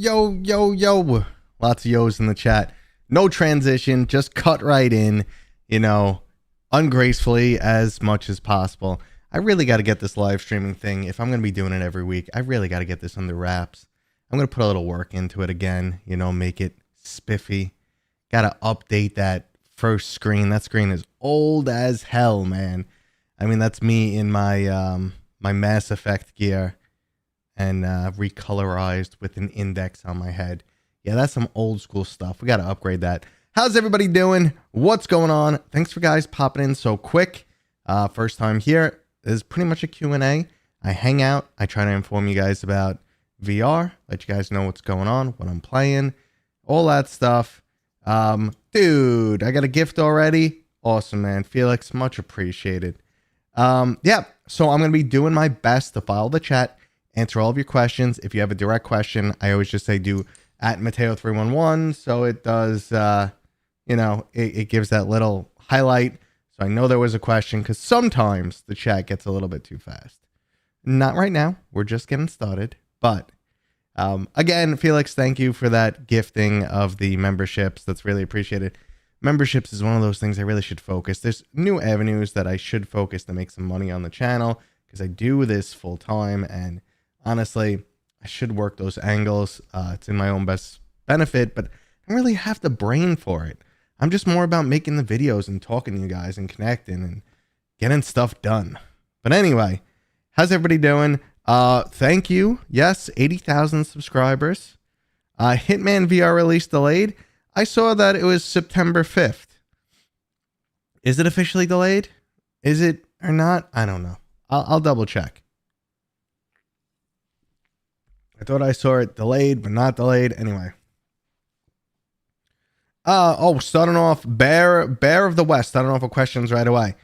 Yo, yo, yo. Lots of yo's in the chat. No transition, just cut right in, ungracefully as much as possible. I really got to get this live streaming thing. If I'm going to be doing it every week, I really got to get this under wraps. I'm going to put a little work into it again, make it spiffy. Got to update that first screen. That screen is old as hell, man. I mean, that's me in my my Mass Effect gear and recolorized with an index on my head. Yeah, that's some old school stuff. We got to upgrade that. How's everybody doing? What's going on? Thanks for guys popping in so quick. First time here. This is pretty much a Q&A. I hang out. I try to inform you guys about VR. Let you guys know what's going on, what I'm playing, all that stuff. Dude, I got a gift already. Awesome, man. Felix, much appreciated. Yeah, so I'm going to be doing my best to follow the chat, answer all of your questions. If you have a direct question, I always just say do at Mateo311. So it does, it gives that little highlight. So I know there was a question because sometimes the chat gets a little bit too fast. Not right now. We're just getting started. But again, Felix, thank you for that gifting of the memberships. That's really appreciated. Memberships is one of those things I really should focus. There's new avenues that I should focus to make some money on the channel because I do this full time. And honestly, I should work those angles. It's in my own best benefit, but I don't really have the brain for it. I'm just more about making the videos and talking to you guys and connecting and getting stuff done. But anyway, how's everybody doing? Thank you. Yes, 80,000 subscribers. Hitman VR release delayed. I saw that it was September 5th. Is it officially delayed? Is it or not? I don't know. I'll double check. I thought I saw it delayed, but not delayed. Anyway. Starting off, Bear of the West. I don't know if a question's right away.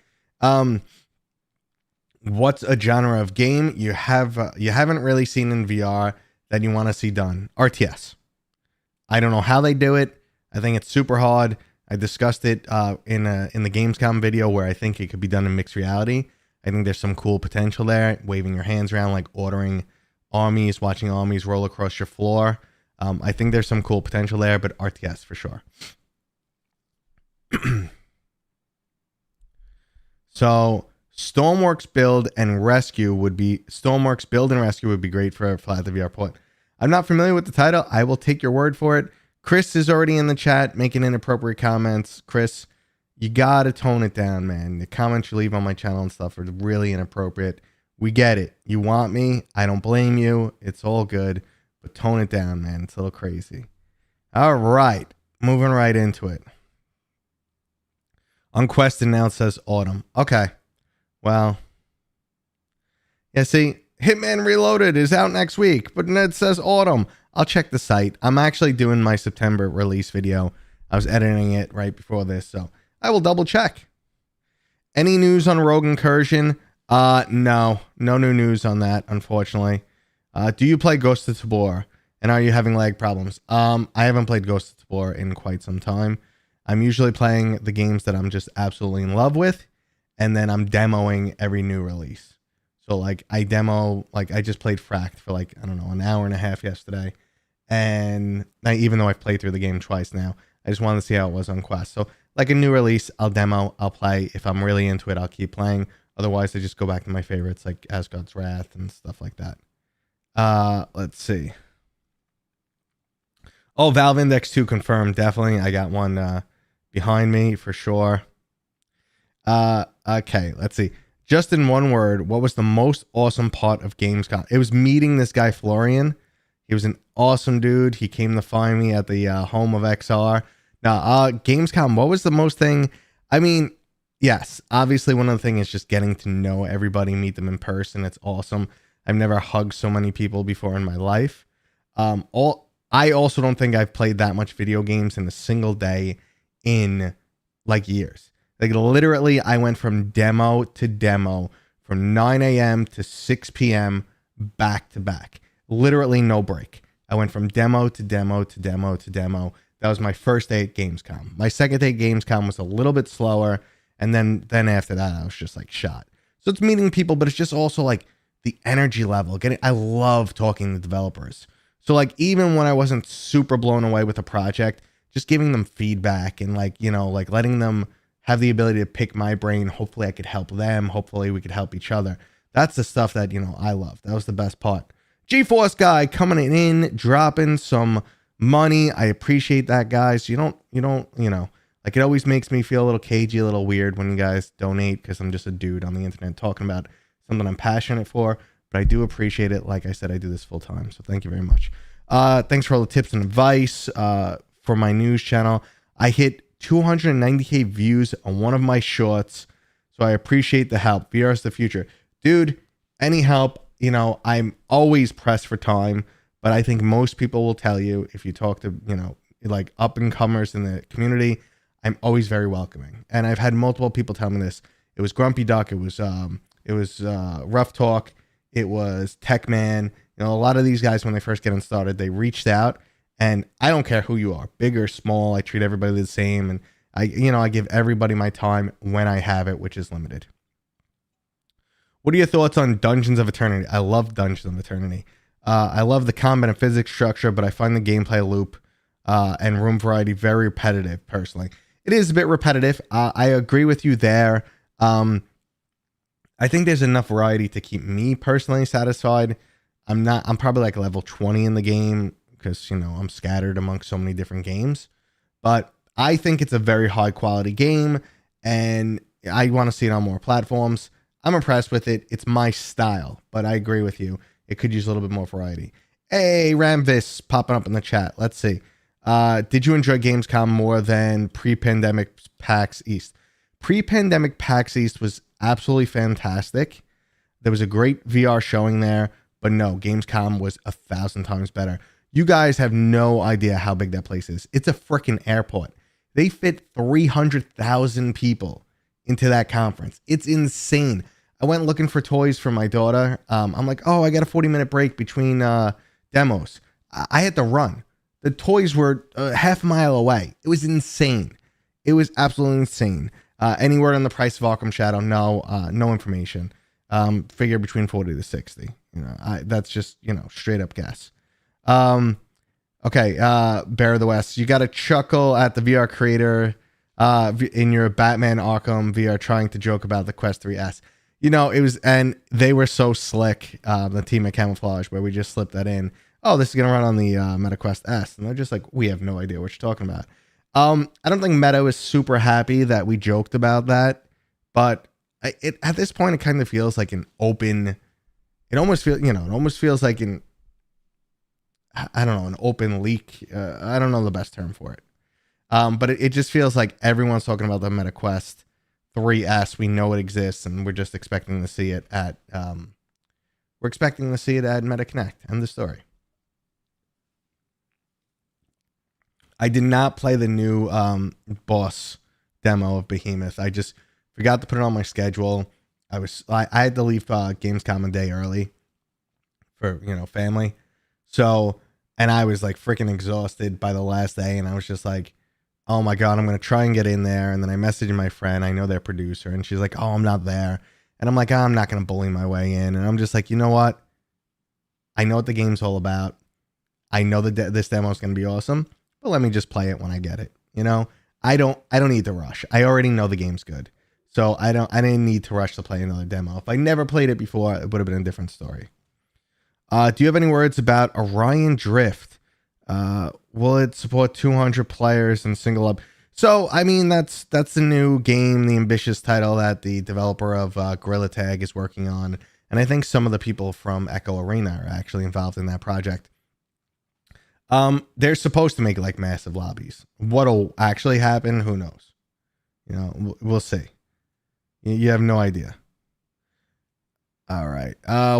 What's a genre of game you haven't really seen in VR that you want to see done? RTS. I don't know how they do it. I think it's super hard. I discussed it in the Gamescom video where I think it could be done in mixed reality. I think there's some cool potential there. Waving your hands around, like ordering armies, watching armies roll across your floor. I think there's some cool potential there, but RTS for sure. So Stormworks Build and Rescue would be great for Flat the VR port. I'm not familiar with the title. I will take your word for it. Chris is already in the chat making inappropriate comments. Chris, you gotta tone it down, man. The comments you leave on my channel and stuff are really inappropriate. We get it. You want me. I don't blame you. It's all good. But tone it down, man. It's a little crazy. All right. Moving right into it. Unquested now says autumn. Okay. Well. Yeah, see, Hitman Reloaded is out next week, but it says autumn. I'll check the site. I'm actually doing my September release video. I was editing it right before this, so I will double check. Any news on Rogue Incursion? No new news on that, unfortunately. Do you play Ghost of Tabor? And are you having lag problems? I haven't played Ghost of Tabor in quite some time. I'm usually playing the games that I'm just absolutely in love with, and then I'm demoing every new release. So I just played Fracked for an hour and a half yesterday. And even though I've played through the game twice now, I just wanted to see how it was on Quest. So a new release, I'll demo, I'll play. If I'm really into it, I'll keep playing. Otherwise, I just go back to my favorites like Asgard's Wrath and stuff like that. Let's see. Oh, Valve Index 2 confirmed. Definitely. I got one behind me for sure. Okay, let's see. Just in one word, what was the most awesome part of Gamescom? It was meeting this guy, Florian. He was an awesome dude. He came to find me at the home of XR. Now, Gamescom, what was the most thing? I mean, yes, obviously one of the things is just getting to know everybody, meet them in person. It's awesome. I've never hugged so many people before in my life. I also don't think I've played that much video games in a single day in years. Literally, I went from demo to demo from 9 a.m. to 6 p.m. back to back. Literally no break. I went from demo to demo to demo to demo. That was my first day at Gamescom. My second day at Gamescom was a little bit slower. And then after that, I was just shot. So it's meeting people, but it's just also the energy level. I love talking to developers. So like even when I wasn't super blown away with a project, just giving them feedback and like, you know, like letting them have the ability to pick my brain. Hopefully I could help them. Hopefully we could help each other. That's the stuff that, you know, I love. That was the best part. GeForce guy coming in, dropping some money. I appreciate that, guys. You know, like it always makes me feel a little cagey, a little weird when you guys donate because I'm just a dude on the internet talking about something I'm passionate for. But I do appreciate it. Like I said, I do this full time. So thank you very much. Thanks for all the tips and advice for my news channel. I hit 290K views on one of my shorts. So I appreciate the help. VR is the future. Dude, any help, you know, I'm always pressed for time. But I think most people will tell you if you talk to, you know, like up and comers in the community, I'm always very welcoming. And I've had multiple people tell me this. It was Grumpy Duck. It was Rough Talk. It was Tech Man. You know, a lot of these guys, when they first get started, they reached out, and I don't care who you are, big or small. I treat everybody the same, and I give everybody my time when I have it, which is limited. What are your thoughts on Dungeons of Eternity? I love Dungeons of Eternity. I love the combat and physics structure, but I find the gameplay loop and room variety very repetitive. Personally, it is a bit repetitive. I agree with you there. I think there's enough variety to keep me personally satisfied. I'm probably like level 20 in the game because, you know, I'm scattered amongst so many different games, but I think it's a very high quality game and I want to see it on more platforms. I'm impressed with it. It's my style, but I agree with you. It could use a little bit more variety. Hey, Ramvis popping up in the chat. Let's see. Did you enjoy Gamescom more than pre-pandemic PAX East? Pre-pandemic PAX East was absolutely fantastic. There was a great VR showing there, but no, Gamescom was 1,000 times better. You guys have no idea how big that place is. It's a freaking airport. They fit 300,000 people into that conference. It's insane. I went looking for toys for my daughter. I'm like, oh, I got a 40-minute break between demos. I had to run. The toys were half a mile away. It was insane. It was absolutely insane. Any word on the price of Arkham Shadow? No, no information. Figure between 40 to 60. You know, that's just, you know, straight up guess. Okay, Bear of the West. You got to chuckle at the VR creator in your Batman Arkham VR trying to joke about the Quest 3S. You know, it was, and they were so slick, the team at Camouflage, where we just slipped that in. Oh, this is going to run on the Meta Quest S. And they're just like, we have no idea what you're talking about. I don't think Meta is super happy that we joked about that, but at this point, it kind of feels like an open, it almost feels like an, I don't know, an open leak. I don't know the best term for it. But it just feels like everyone's talking about the Meta Quest 3S. We know it exists, and we're just expecting to see it at Meta Connect. End the story. I did not play the new boss demo of Behemoth. I just forgot to put it on my schedule. I had to leave Gamescom a day early for, you know, family. So, and I was like freaking exhausted by the last day, and I was just like, oh my God, I'm going to try and get in there. And then I messaged my friend, I know their producer, and she's like, oh, I'm not there. And I'm like, oh, I'm not going to bully my way in. And I'm just like, you know what? I know what the game's all about. I know that this demo is going to be awesome, but let me just play it when I get it. You know, I don't need to rush. I already know the game's good. So I didn't need to rush to play another demo. If I never played it before, it would have been a different story. Do you have any words about Orion Drift? Will it support 200 players and single up? So, I mean, that's the new game, the ambitious title that the developer of Gorilla Tag is working on. And I think some of the people from Echo Arena are actually involved in that project. They're supposed to make like massive lobbies. What'll actually happen, who knows? You know, we'll see. You have no idea. All right.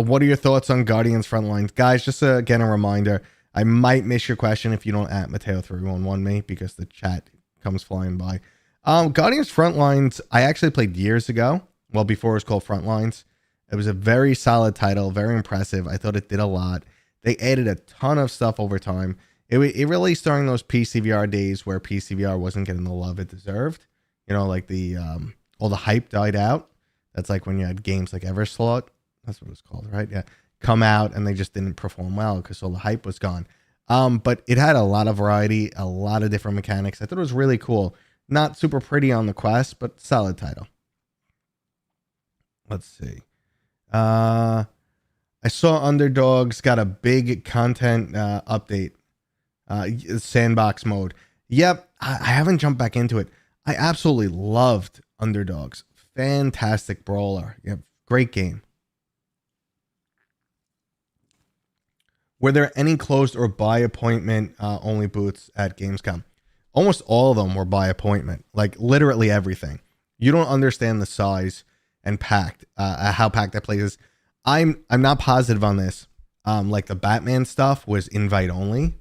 What are your thoughts on Guardians Frontlines? Guys, just again, a reminder, I might miss your question if you don't at Mateo311 me because the chat comes flying by. Guardians Frontlines, I actually played years ago. Well, before it was called Frontlines. It was a very solid title, very impressive. I thought it did a lot. They added a ton of stuff over time. It released during those PCVR days where PCVR wasn't getting the love it deserved. You know, like the all the hype died out. That's like when you had games like Everslot. That's what it was called, right? Yeah. Come out and they just didn't perform well because all the hype was gone. But it had a lot of variety, a lot of different mechanics. I thought it was really cool. Not super pretty on the Quest, but solid title. Let's see. I saw Underdogs got a big content update. Sandbox mode. Yep, I haven't jumped back into it. I absolutely loved Underdogs. Fantastic brawler. Yep, great game. Were there any closed or by appointment only booths at Gamescom? Almost all of them were by appointment. Like literally everything. You don't understand the size and packed, how packed that place is. I'm not positive on this. Like the Batman stuff was invite only.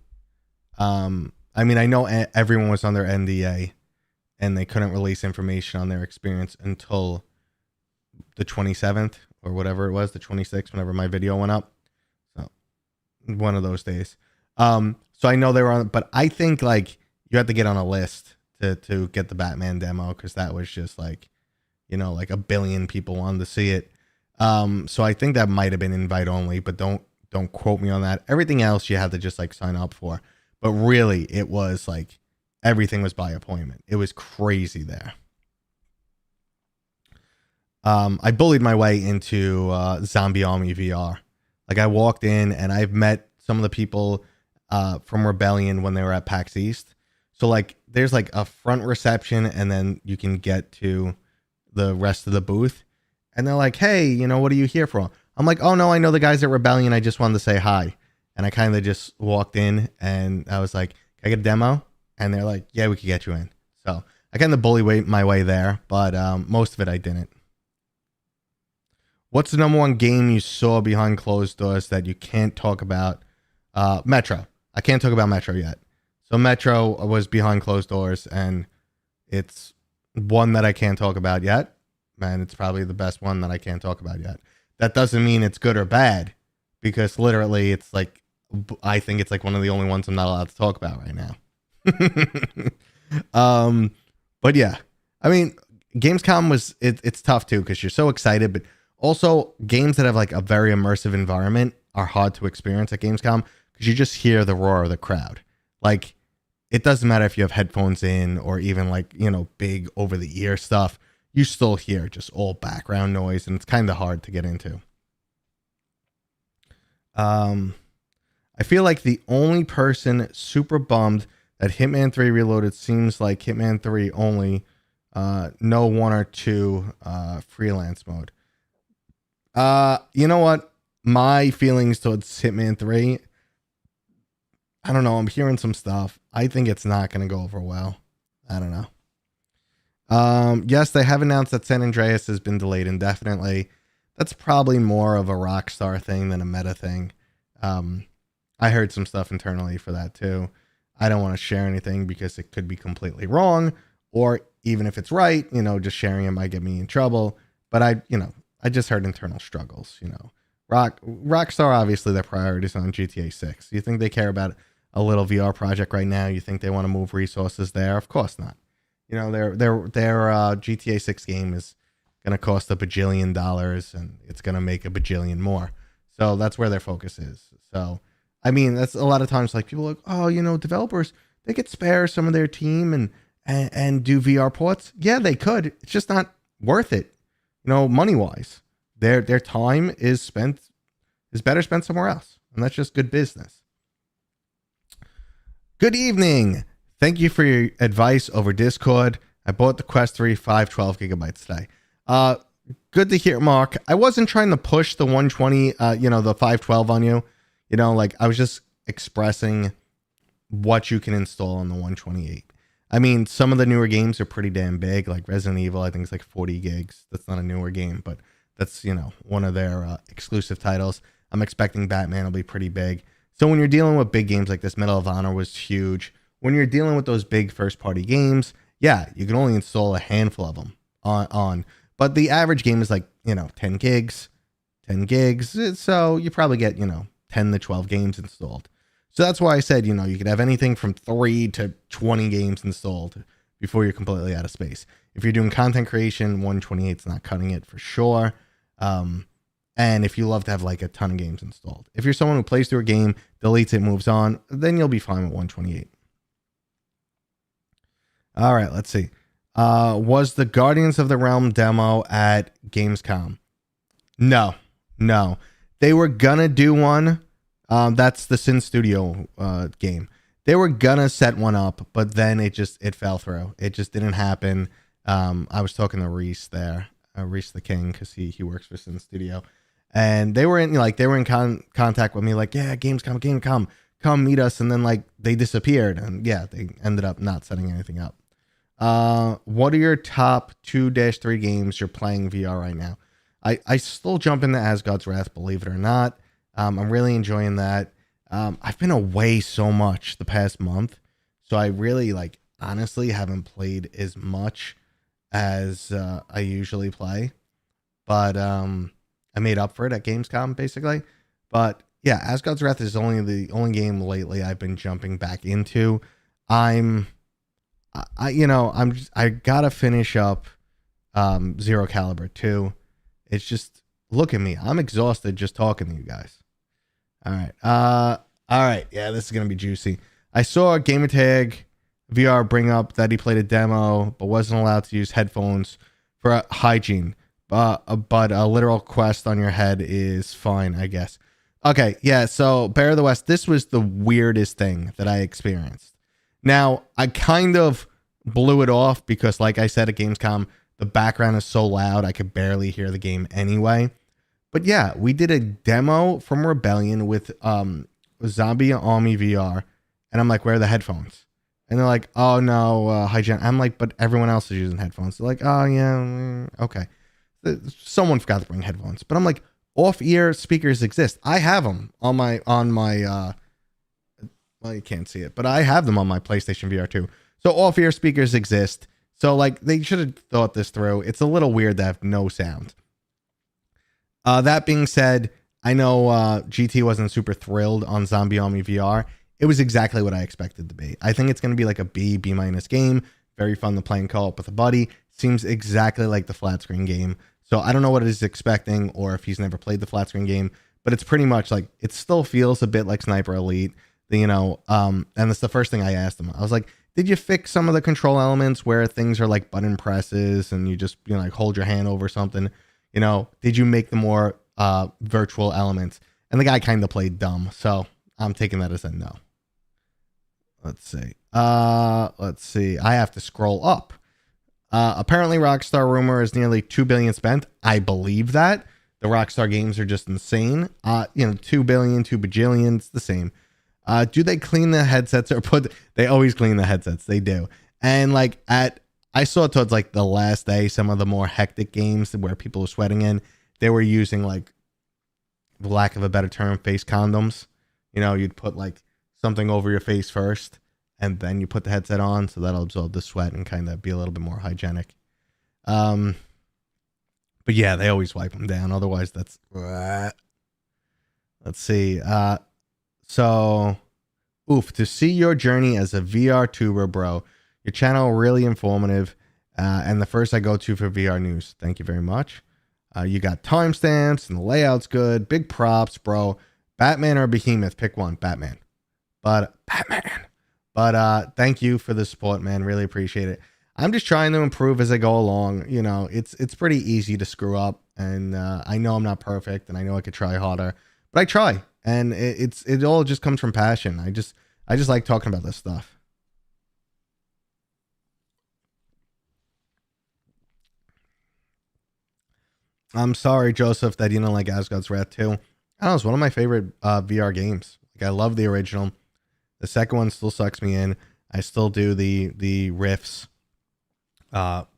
I mean, I know everyone was under NDA and they couldn't release information on their experience until the 27th or whatever it was, the 26th, whenever my video went up. So one of those days. So I know they were on, but I think like you have to get on a list to get the Batman demo, because that was just like, you know, like 1 billion people wanted to see it. So I think that might have been invite only, but don't quote me on that. Everything else you had to just like sign up for. But really, it was like everything was by appointment. It was crazy there. I bullied my way into Zombie Army VR. Like I walked in and I've met some of the people from Rebellion when they were at PAX East. So like there's like a front reception and then you can get to the rest of the booth. And they're like, hey, you know, what are you here for? I'm like, oh no, I know the guys at Rebellion. I just wanted to say hi. And I kind of just walked in and I was like, can I get a demo? And they're like, yeah, we could get you in. So I kind of bullied my way there, but most of it I didn't. What's the number one game you saw behind closed doors that you can't talk about? Metro. I can't talk about Metro yet. So Metro was behind closed doors and it's one that I can't talk about yet. Man, it's probably the best one that I can't talk about yet. That doesn't mean it's good or bad, because literally it's like, I think it's like one of the only ones I'm not allowed to talk about right now. But yeah, I mean, Gamescom was, it's tough too, because you're so excited, but also games that have like a very immersive environment are hard to experience at Gamescom because you just hear the roar of the crowd. Like it doesn't matter if you have headphones in or even like, you know, big over the ear stuff, you still hear just all background noise and it's kind of hard to get into. I feel like the only person super bummed that Hitman 3 Reloaded seems like Hitman 3 only, no 1 or 2 freelance mode. You know what? My feelings towards Hitman 3, I don't know. I'm hearing some stuff. I think it's not going to go over well. I don't know. Yes, they have announced that San Andreas has been delayed indefinitely. That's probably more of a Rockstar thing than a meta thing. I heard some stuff internally for that too. I don't want to share anything because it could be completely wrong, or even if it's right, you know, just sharing it might get me in trouble. But I just heard internal struggles, you know. Rockstar, obviously their priorities on GTA 6. You think they care about a little VR project right now? You think they want to move resources there? Of course not. You know, their GTA 6 game is going to cost $1 bajillion and it's going to make $1 bajillion more. So that's where their focus is. So, I mean, that's a lot of times like people are like, oh, you know, developers, they could spare some of their team and do VR ports. Yeah, they could. It's just not worth it. You know, money wise, their time is better spent somewhere else. And that's just good business. Good evening. Thank you for your advice over Discord. I bought the Quest 3 512 gigabytes today. Good to hear, Mark. I wasn't trying to push the 120, the 512 on you. You know, like I was just expressing what you can install on the 128. I mean, some of the newer games are pretty damn big, like Resident Evil. I think it's like 40 gigs. That's not a newer game, but that's, you know, one of their exclusive titles. I'm expecting Batman will be pretty big. So when you're dealing with big games like this, Medal of Honor was huge. When you're dealing with those big first-party games, yeah, you can only install a handful of them on. But the average game is like, 10 gigs. So you probably get, 10 to 12 games installed. So that's why I said, you could have anything from 3 to 20 games installed before you're completely out of space. If you're doing content creation, 128 is not cutting it for sure. And if you love to have like a ton of games installed. If you're someone who plays through a game, deletes it, moves on, then you'll be fine with 128. All right, let's see. Was the Guardians of the Realm demo at Gamescom? No. They were gonna do one. That's the Sin Studio game. They were gonna set one up, but then it fell through. It just didn't happen. I was talking to Reese there, Reese the King, because he works for Sin Studio, and they were in contact with me, like, yeah, Gamescom, come meet us, and then like they disappeared, and yeah, they ended up not setting anything up. What are your top 2-3 games you're playing VR right now? I still jump into Asgard's Wrath, believe it or not. I'm really enjoying that. I've been away so much the past month, so I really honestly haven't played as much as I usually play. But I made up for it at Gamescom basically. But yeah, Asgard's Wrath is only the only game lately I've been jumping back into. I gotta finish up Zero Caliber 2. It's just, look at me. I'm exhausted just talking to you guys. All right. Yeah, this is going to be juicy. I saw Gamertag VR bring up that he played a demo, but wasn't allowed to use headphones for hygiene. But a literal quest on your head is fine, I guess. Okay, yeah, so Bear of the West, this was the weirdest thing that I experienced. Now, I kind of blew it off because, like I said at Gamescom, the background is so loud I could barely hear the game anyway. But yeah, we did a demo from Rebellion with Zombie Army VR, and I'm like, where are the headphones? And they're like, oh no, hygiene. I'm like, but everyone else is using headphones. They're like, oh yeah, okay. Someone forgot to bring headphones, but I'm like, off-ear speakers exist. I have them on my well, you can't see it, but I have them on my PlayStation VR 2. So off-ear speakers exist. So like they should have thought this through. It's a little weird to have no sound. That being said, I know GT wasn't super thrilled on Zombie Army VR. It was exactly what I expected to be. I think it's going to be like a B minus game. Very fun to play and co-op with a buddy. Seems exactly like the flat screen game. So I don't know what he's expecting or if he's never played the flat screen game, but it's pretty much like, it still feels a bit like Sniper Elite, and it's the first thing I asked him. I was like, did you fix some of the control elements where things are like button presses and you just, like hold your hand over something? Did you make the more virtual elements? And the guy kind of played dumb. So I'm taking that as a no. Let's see. I have to scroll up. Apparently Rockstar rumor is nearly 2 billion spent. I believe that. The Rockstar games are just insane. 2 billion, 2 bajillion, it's the same. Do they clean the headsets they always clean the headsets. They do. And I saw towards the last day, some of the more hectic games where people are sweating in, they were using for lack of a better term, face condoms. You'd put something over your face first and then you put the headset on, so that'll absorb the sweat and kind of be a little bit more hygienic. But yeah, they always wipe them down. Otherwise that's, let's see. So, to see your journey as a VR tuber, bro. Your channel really informative, and the first I go to for VR news. Thank you very much. You got timestamps and the layout's good. Big props, bro. Batman or Behemoth? Pick one. Batman. But thank you for the support, man. Really appreciate it. I'm just trying to improve as I go along. It's pretty easy to screw up, and I know I'm not perfect, and I know I could try harder, but I try. And it all just comes from passion. I just like talking about this stuff. I'm sorry, Joseph, that you don't like Asgard's Wrath 2. I don't know, it's one of my favorite VR games. I love the original. The second one still sucks me in. I still do the riffs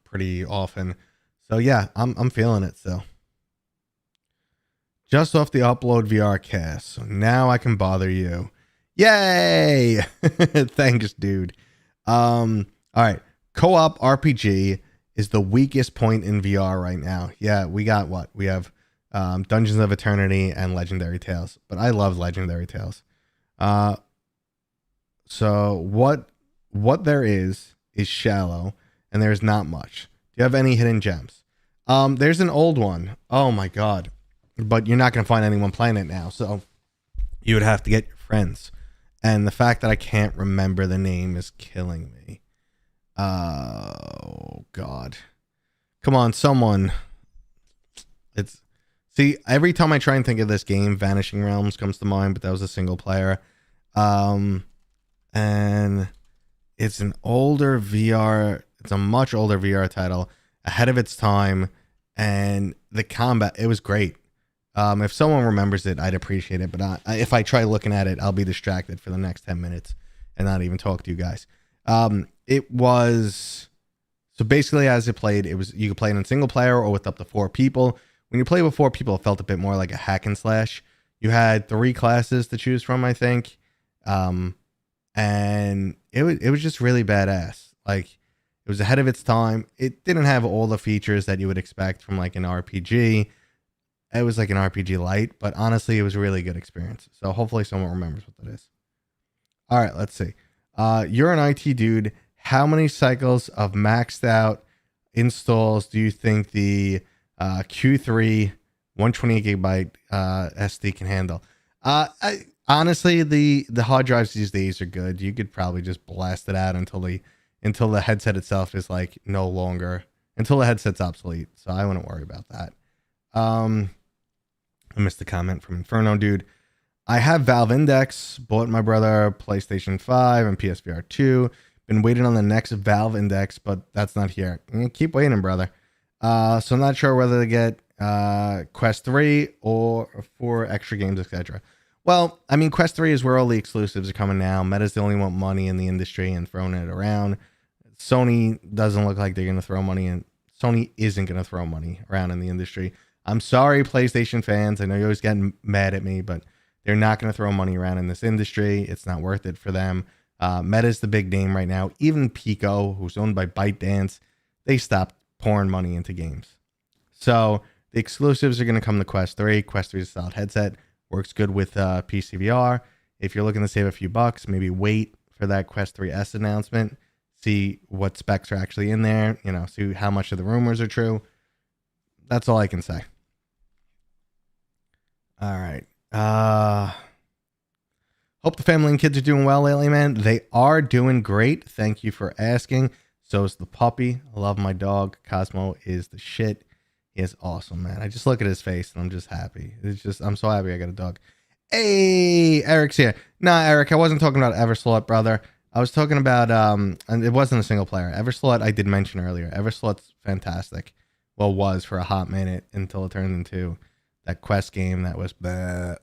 pretty often. So yeah, I'm feeling it still. Just off the upload VR cast, so now I can bother you. Yay! Thanks, dude. All right. Co-op RPG is the weakest point in VR right now. Yeah, we got what? We have Dungeons of Eternity and Legendary Tales, but I love Legendary Tales. So what there is shallow, and there's not much. Do you have any hidden gems? There's an old one. Oh my god. but you're not going to find anyone playing it now. So you would have to get your friends. And the fact that I can't remember the name is killing me. Oh, God. Come on, someone. See, every time I try and think of this game, Vanishing Realms comes to mind, but that was a single player. And it's an older VR. It's a much older VR title, ahead of its time. And the combat, it was great. If someone remembers it, I'd appreciate it. But if I try looking at it, I'll be distracted for the next 10 minutes and not even talk to you guys. It was, so basically as it played, you could play it in single player or with up to 4 people. When you play with 4 people, it felt a bit more like a hack and slash. You had 3 classes to choose from, I think. And it was just really badass. Like, it was ahead of its time. It didn't have all the features that you would expect from like an RPG. It was like an RPG light, but honestly, it was a really good experience. So hopefully someone remembers what that is. All right, let's see. You're an IT dude. How many cycles of maxed out installs do you think the Q3 128 gigabyte SD can handle? Honestly, the hard drives these days are good. You could probably just blast it out until the headset itself is like no longer, until the headset's obsolete. So I wouldn't worry about that. I missed the comment from Inferno Dude. I have Valve Index, bought my brother PlayStation 5 and PSVR 2. Been waiting on the next Valve Index, but that's not here. Keep waiting, brother. So I'm not sure whether to get Quest 3 or 4 extra games, etc. Well, I mean, Quest 3 is where all the exclusives are coming now. Meta's the only one want money in the industry and throwing it around. Sony doesn't look like they're going to throw money in. Sony isn't going to throw money around in the industry. I'm sorry, PlayStation fans. I know you're always getting mad at me, but they're not going to throw money around in this industry. It's not worth it for them. Meta's the big name right now. Even Pico, who's owned by ByteDance, they stopped pouring money into games. So the exclusives are going to come to Quest 3. Quest 3 is a solid headset. Works good with PCVR. If you're looking to save a few bucks, maybe wait for that Quest 3S announcement. See what specs are actually in there. See how much of the rumors are true. That's all I can say. All right. Hope the family and kids are doing well lately, man. They are doing great. Thank you for asking. So is the puppy. I love my dog. Cosmo is the shit. He is awesome, man. I just look at his face and I'm just happy. I'm so happy I got a dog. Hey, Eric's here. Nah, Eric, I wasn't talking about Everslot, brother. I was talking about, and it wasn't a single player. Everslot, I did mention earlier. Everslot's fantastic. Well, was for a hot minute until it turned into that Quest game that was bleh.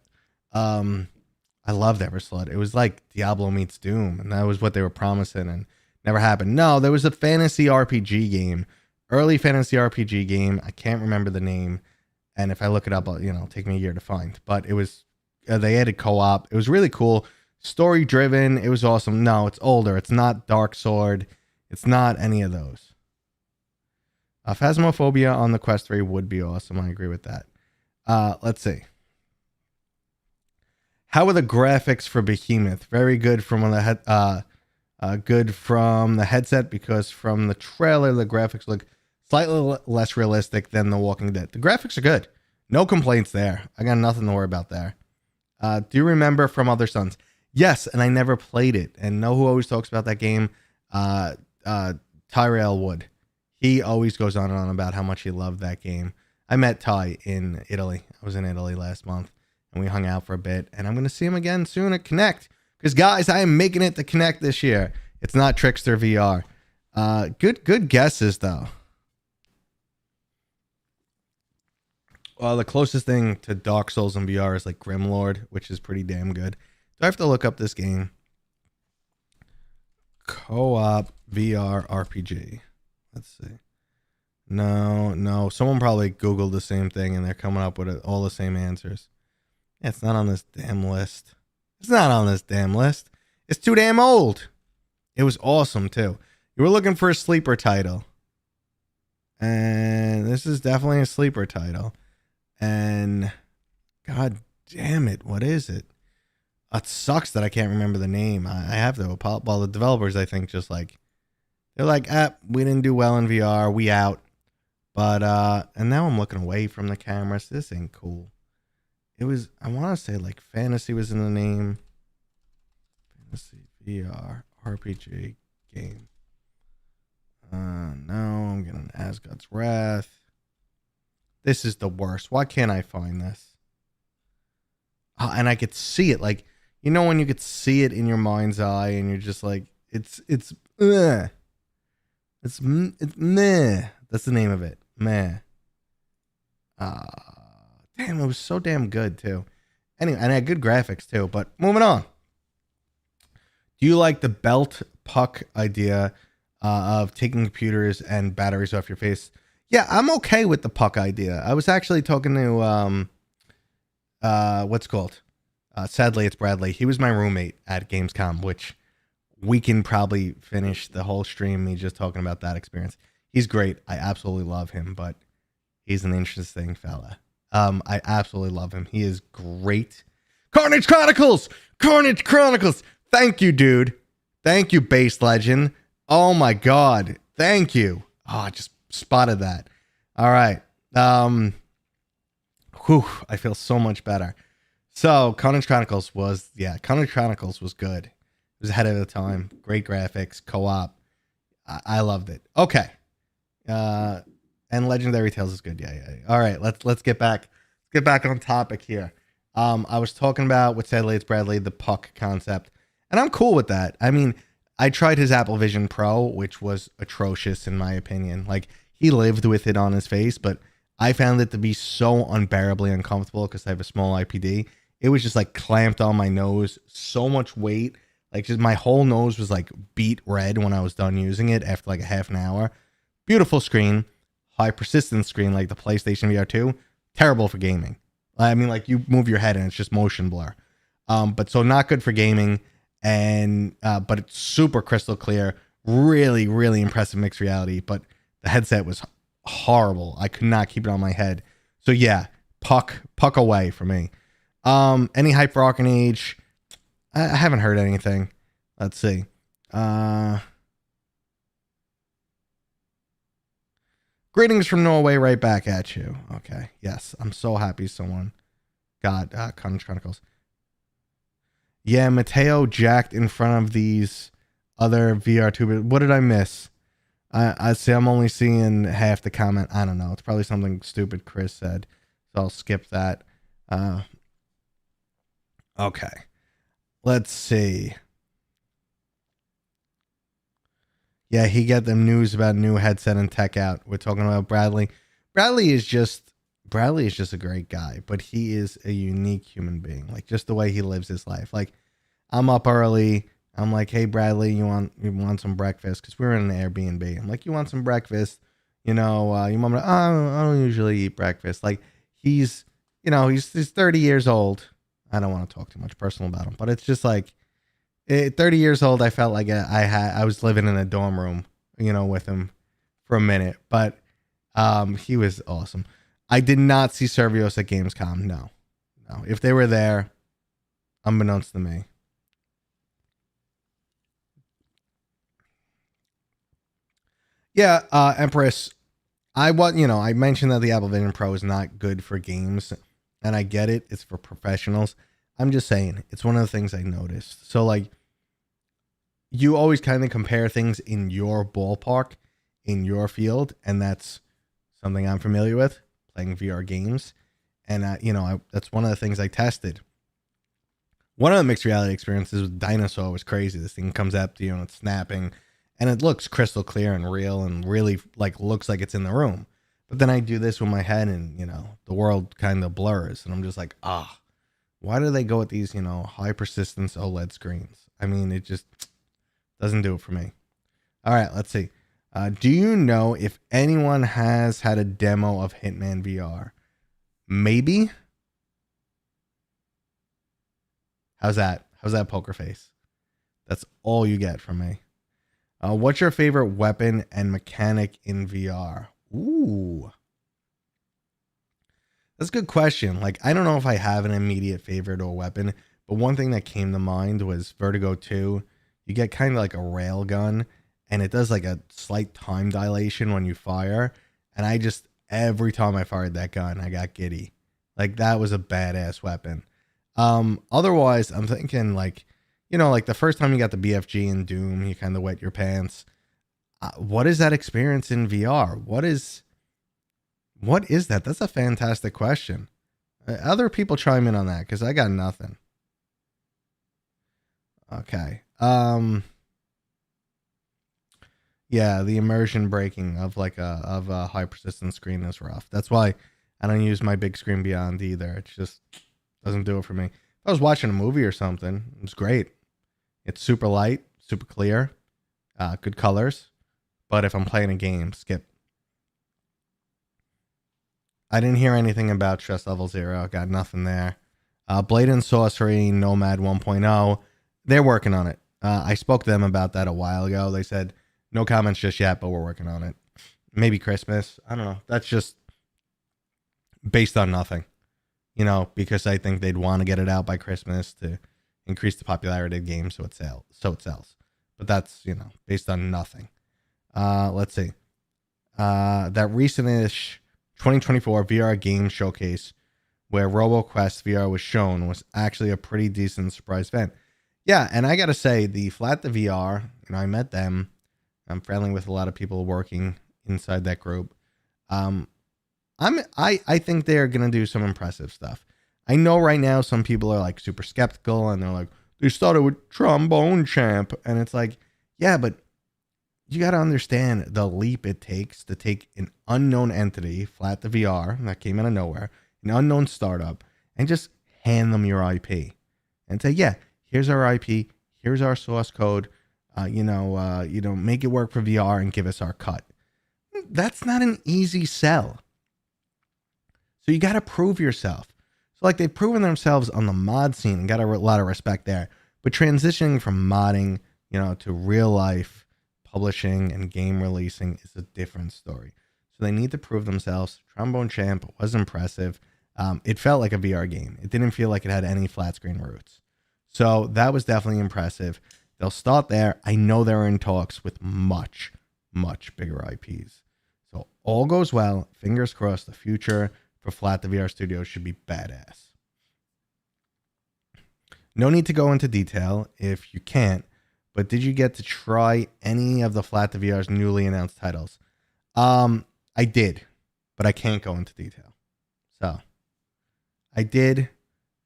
I loved Everslot. It was like Diablo meets Doom, and that was what they were promising and never happened. No, there was a fantasy RPG game, early fantasy RPG game. I can't remember the name, and if I look it up, it'll take me a year to find. But it was, they added co-op. It was really cool. Story driven. It was awesome. No, it's older. It's not Dark Sword. It's not any of those. Phasmophobia on the Quest 3 would be awesome. I agree with that. Let's see. How are the graphics for Behemoth? Very good from the headset, because from the trailer the graphics look slightly less realistic than The Walking Dead. The graphics are good. No complaints there. I got nothing to worry about there. Do you remember From Other Suns? Yes, and I never played it. And know who always talks about that game? Tyrell Wood. He always goes on and on about how much he loved that game. I met Ty in Italy. I was in Italy last month, and we hung out for a bit. And I'm going to see him again soon at Connect. Because, guys, I am making it to Connect this year. It's not Trickster VR. Good guesses, though. Well, the closest thing to Dark Souls in VR is like Grimlord, which is pretty damn good. Do I have to look up this game? Co-op VR RPG. Let's see. No. Someone probably Googled the same thing and they're coming up with all the same answers. Yeah, it's not on this damn list. It's not on this damn list. It's too damn old. It was awesome, too. You were looking for a sleeper title. And this is definitely a sleeper title. And god damn it, what is it? It sucks that I can't remember the name. I have to apologize. Well, the developers, I think, just like, they're like, we didn't do well in VR. We out. But, and now I'm looking away from the cameras. This ain't cool. It was, I want to say like fantasy was in the name. Fantasy VR RPG game. No, I'm getting Asgard's Wrath. This is the worst. Why can't I find this? Oh, and I could see it, like, you know, when you could see it in your mind's eye, and you're just like, it's meh. It's meh. That's the name of it. Meh. Damn, it was so damn good too. Anyway, and it had good graphics too. But moving on. Do you like the belt puck idea of taking computers and batteries off your face? Yeah, I'm okay with the puck idea. I was actually talking to what's it called? Sadly, it's Bradley. He was my roommate at Gamescom, which we can probably finish the whole stream me just talking about that experience. He's great. I absolutely love him, but he's an interesting fella. I absolutely love him. He is great. Carnage Chronicles! Carnage Chronicles! Thank you, dude. Thank you, Base Legend. Oh my God. Thank you. Oh, I just spotted that. All right. I feel so much better. So Carnage Chronicles was good. It was ahead of the time. Great graphics, co-op. I loved it. Okay. And Legendary Tales is good. Yeah. All right, let's get back on topic here. I was talking about with Sadly It's Bradley, the puck concept, and I'm cool with that. I mean, I tried his Apple Vision Pro, which was atrocious in my opinion. Like, he lived with it on his face, but I found it to be so unbearably uncomfortable because I have a small IPD. It was just like clamped on my nose, so much weight. Like, just my whole nose was like beet red when I was done using it after like a half an hour. Beautiful screen, high persistence screen like the PlayStation VR 2. Terrible for gaming. I mean, like, you move your head and it's just motion blur. But so not good for gaming. And but it's super crystal clear. Really, really impressive mixed reality. But the headset was horrible. I could not keep it on my head. So yeah, puck away for me. Any hype for Arkham Age? I haven't heard anything. Let's see. Greetings from Norway, right back at you. Okay, yes, I'm so happy someone got Carnage Chronicles. Yeah, Mateo jacked in front of these other VR tubers. What did I miss? I see. I'm only seeing half the comment. I don't know. It's probably something stupid Chris said, so I'll skip that. Okay, let's see. Yeah, he got them news about new headset and tech out. We're talking about Bradley. Bradley is just a great guy, but he is a unique human being. Like, just the way he lives his life. Like, I'm up early. I'm like, hey, Bradley, you want some breakfast? Because we were in an Airbnb. I'm like, you want some breakfast? You know, your mom, I don't usually eat breakfast. Like, he's 30 years old. I don't want to talk too much personal about him, but it's just like, 30 years old, I felt like I was living in a dorm room, with him for a minute. But he was awesome. I did not see Servios at Gamescom. No. If they were there, unbeknownst to me. Yeah, Empress. I mentioned that the Apple Vision Pro is not good for games, and I get it. It's for professionals. I'm just saying, it's one of the things I noticed. So, like, you always kind of compare things in your ballpark, in your field, and that's something I'm familiar with, playing VR games. And, that's one of the things I tested. One of the mixed reality experiences with Dinosaur was crazy. This thing comes up to you and it's snapping, and it looks crystal clear and real and really, like, looks like it's in the room. But then I do this with my head and, the world kind of blurs. And I'm just like, why do they go with these, high persistence OLED screens? I mean, it just doesn't do it for me. All right, let's see. Do you know if anyone has had a demo of Hitman VR? Maybe. How's that? How's that, poker face? That's all you get from me. What's your favorite weapon and mechanic in VR? Ooh. That's a good question. Like, I don't know if I have an immediate favorite or weapon, but one thing that came to mind was Vertigo 2. You get kind of like a rail gun, and it does like a slight time dilation when you fire. And every time I fired that gun, I got giddy. Like that was a badass weapon. Otherwise, I'm thinking like, like the first time you got the BFG in Doom, you kind of wet your pants. What is that experience in VR? What is that? That's a fantastic question. Other people chime in on that because I got nothing. Okay. Yeah, the immersion breaking of a high persistence screen is rough. That's why I don't use my big screen beyond either. It just doesn't do it for me. If I was watching a movie or something, it's great. It's super light, super clear, good colors. But if I'm playing a game, skip. I didn't hear anything about Stress Level 0. Got nothing there. Blade and Sorcery, Nomad 1.0. They're working on it. I spoke to them about that a while ago. They said, no comments just yet, but we're working on it. Maybe Christmas. I don't know. That's just based on nothing. Because I think they'd want to get it out by Christmas to increase the popularity of the game so it sells. But that's, based on nothing. Let's see. That recent-ish 2024 VR game showcase where RoboQuest VR was shown was actually a pretty decent surprise event. Yeah, and I got to say, the Flat the VR, I met them. I'm friendly with a lot of people working inside that group. I think they're gonna do some impressive stuff. I know right now some people are like super skeptical and they're like, they started with Trombone Champ, and it's like, yeah, but you got to understand the leap it takes to take an unknown entity, Flat the VR, that came out of nowhere, an unknown startup, and just hand them your IP and say, yeah, here's our IP, here's our source code, make it work for VR and give us our cut. That's not an easy sell. So you got to prove yourself. So like they've proven themselves on the mod scene and got a lot of respect there. But transitioning from modding, to real life publishing and game releasing is a different story. So they need to prove themselves. Trombone Champ was impressive. It felt like a VR game. It didn't feel like it had any flat screen roots. So that was definitely impressive. They'll start there. I know they're in talks with much, much bigger IPs. So all goes well. Fingers crossed. The future for Flat the VR Studios should be badass. No need to go into detail if you can't, but did you get to try any of the Flat the VR's newly announced titles? I did, but I can't go into detail. So I did,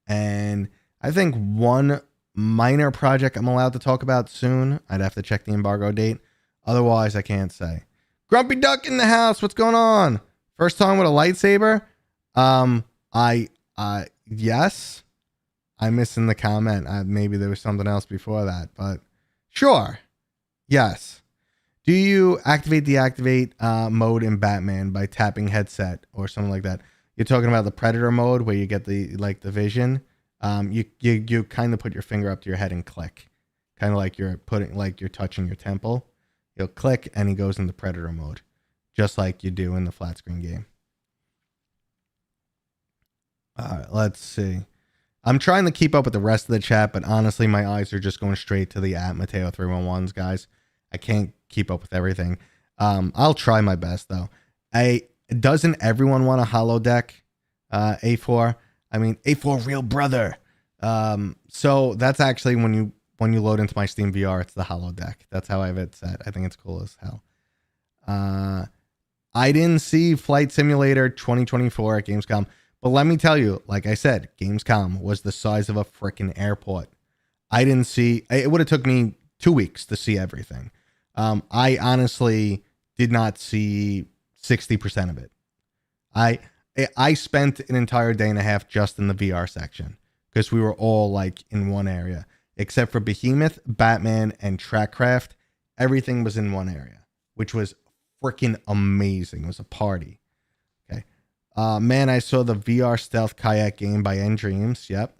and I think one minor project I'm allowed to talk about soon. I'd have to check the embargo date. Otherwise, I can't say. Grumpy Duck in the house. What's going on? First time with a lightsaber? Yes. I'm missing the comment. Maybe there was something else before that, but sure. Yes. Do you deactivate mode in Batman by tapping headset or something like that? You're talking about the Predator mode where you get the vision. You kind of put your finger up to your head and click, kind of like you're touching your temple. You'll click and he goes into Predator mode, just like you do in the flat screen game. All right, let's see. I'm trying to keep up with the rest of the chat, but honestly, my eyes are just going straight to the @Mateo311s, guys. I can't keep up with everything. I'll try my best though. Doesn't everyone want a holodeck? A4. I mean, A4 real brother. So that's actually when you load into my Steam VR, it's the holodeck. That's how I have it set. I think it's cool as hell. I didn't see Flight Simulator 2024 at Gamescom. But let me tell you, like I said, Gamescom was the size of a freaking airport. I didn't see, it would have took me 2 weeks to see everything. I honestly did not see 60% of it. I spent an entire day and a half just in the VR section because we were all like in one area, except for Behemoth, Batman, and Trackcraft. Everything was in one area, which was freaking amazing. It was a party. Man, I saw the VR stealth kayak game by Dreams. Yep.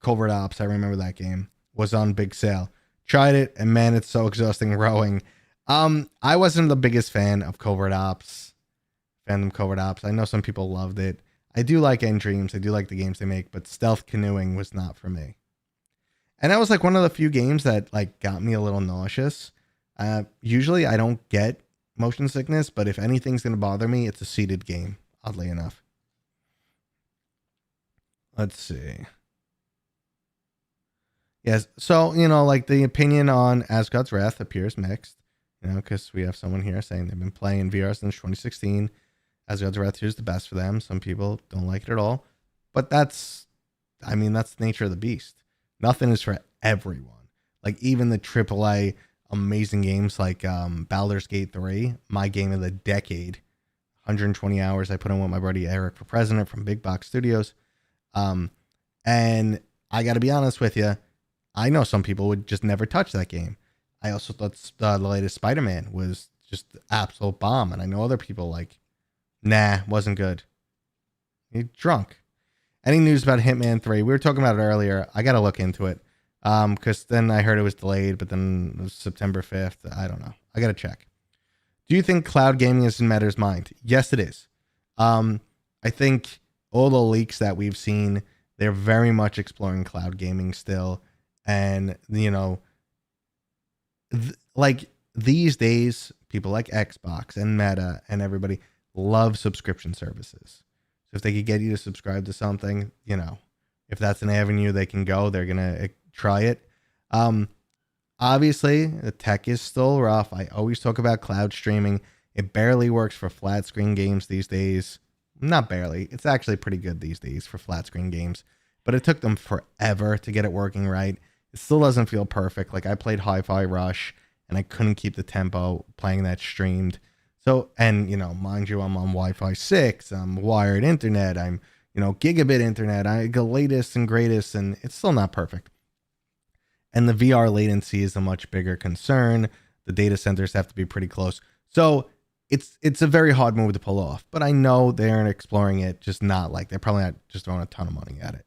Covert Ops, I remember that game. Was on big sale. Tried it, and man, it's so exhausting rowing. I wasn't the biggest fan of Covert Ops. Fandom Covert Ops. I know some people loved it. I do like Dreams. I do like the games they make, but stealth canoeing was not for me. And that was like one of the few games that like got me a little nauseous. Usually I don't get motion sickness, but if anything's going to bother me, it's a seated game, oddly enough. Let's see. Yes. So, like the opinion on Asgard's Wrath appears mixed, because we have someone here saying they've been playing VR since 2016. Asgard's Wrath 2 is the best for them. Some people don't like it at all. But that's the nature of the beast. Nothing is for everyone. Like even the AAA amazing games like Baldur's Gate 3, my game of the decade. 120 hours I put in with my buddy Eric for President from Big Box Studios. And I got to be honest with you, I know some people would just never touch that game. I also thought the latest Spider-Man was just the absolute bomb. And I know other people like, nah, wasn't good. You're drunk. Any news about Hitman 3? We were talking about it earlier. I got to look into it. Because then I heard it was delayed, but then it was September 5th. I don't know. I got to check. Do you think cloud gaming is in Meta's mind? Yes, it is. I think all the leaks that we've seen, they're very much exploring cloud gaming still. And, like these days, people like Xbox and Meta and everybody love subscription services. So if they could get you to subscribe to something, if that's an avenue they can go, they're going to try it. Obviously, the tech is still rough. I always talk about cloud streaming. It barely works for flat screen games these days. Not barely. It's actually pretty good these days for flat screen games. But it took them forever to get it working right. It still doesn't feel perfect. Like I played Hi-Fi Rush and I couldn't keep the tempo playing that streamed. So, and mind you, I'm on Wi-Fi 6. I'm wired internet. I'm, gigabit internet. I go latest and greatest, and it's still not perfect. And the VR latency is a much bigger concern. The data centers have to be pretty close. So it's a very hard move to pull off. But I know they're exploring it, just not like they're probably not just throwing a ton of money at it.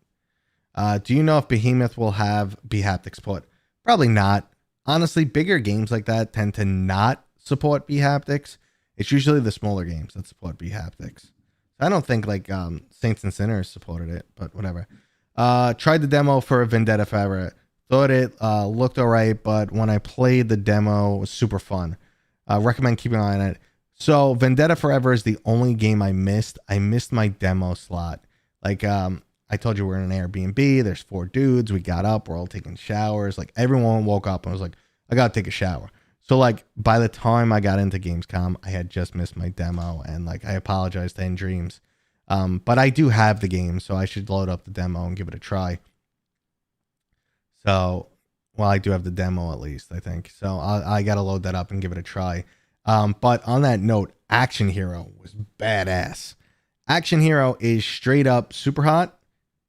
Do you know if Behemoth will have bHaptic support? Probably not. Honestly, bigger games like that tend to not support bHaptics. It's usually the smaller games that support bHaptics. I don't think like Saints and Sinners supported it, but whatever. Tried the demo for Vendetta Forever. Thought it looked all right, but when I played the demo, it was super fun. Recommend keeping an eye on it. So Vendetta Forever is the only game I missed. I missed my demo slot. Like I told you, we're in an Airbnb. There's 4 dudes. We got up. We're all taking showers. Like everyone woke up and was like, I got to take a shower. So like by the time I got into Gamescom, I had just missed my demo. And like I apologize to End Dreams. But I do have the game, so I should load up the demo and give it a try. So, well, I do have the demo at least, I think. So I got to load that up and give it a try. But on that note, Action Hero was badass. Action Hero is straight up super hot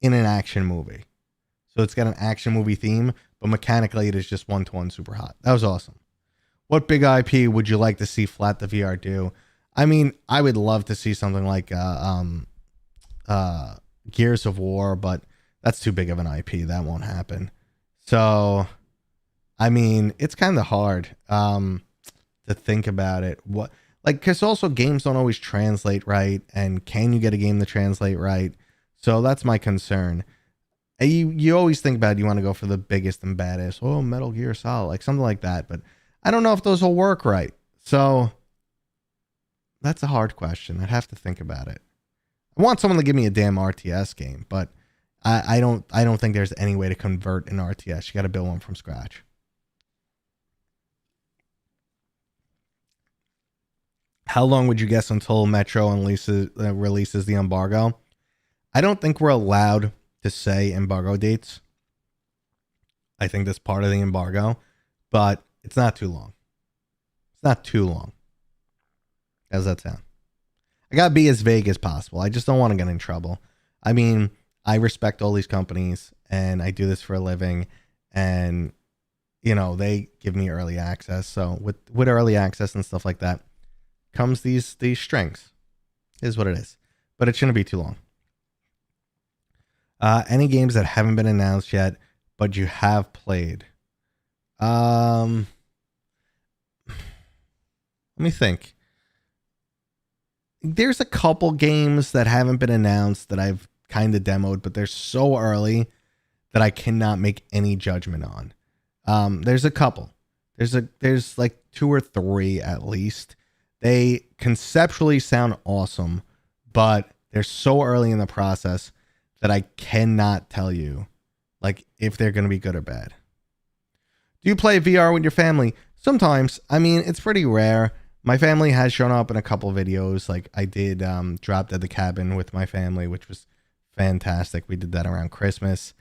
in an action movie. So it's got an action movie theme, but mechanically it is just one-to-one super hot. That was awesome. What big IP would you like to see Flat the VR do? I mean, I would love to see something like Gears of War, but that's too big of an IP. That won't happen. So, I mean, it's kind of hard to think about it. Because also games don't always translate right, and can you get a game to translate right? So that's my concern. You always think about you want to go for the biggest and baddest. Oh, Metal Gear Solid, like something like that. But I don't know if those will work right. So that's a hard question. I'd have to think about it. I want someone to give me a damn RTS game, but I don't think there's any way to convert an RTS. You got to build one from scratch. How long would you guess until Metro releases the embargo? I don't think we're allowed to say embargo dates. I think that's part of the embargo, but it's not too long. It's not too long. How does that sound? I gotta be as vague as possible. I just don't want to get in trouble. I mean, I respect all these companies and I do this for a living, and they give me early access. So with early access and stuff like that comes these strings. Is what it is. But it shouldn't be too long. Any games that haven't been announced yet, but you have played? Let me think. There's a couple games that haven't been announced that I've kind of demoed, but they're so early that I cannot make any judgment on. There's a couple. There's like 2 or 3 at least. They conceptually sound awesome, but they're so early in the process that I cannot tell you, like, if they're going to be good or bad. Do you play VR with your family? Sometimes. I mean, it's pretty rare. My family has shown up in a couple videos. Like, I did Dropped at the Cabin with my family, which was fantastic. We did that around Christmas.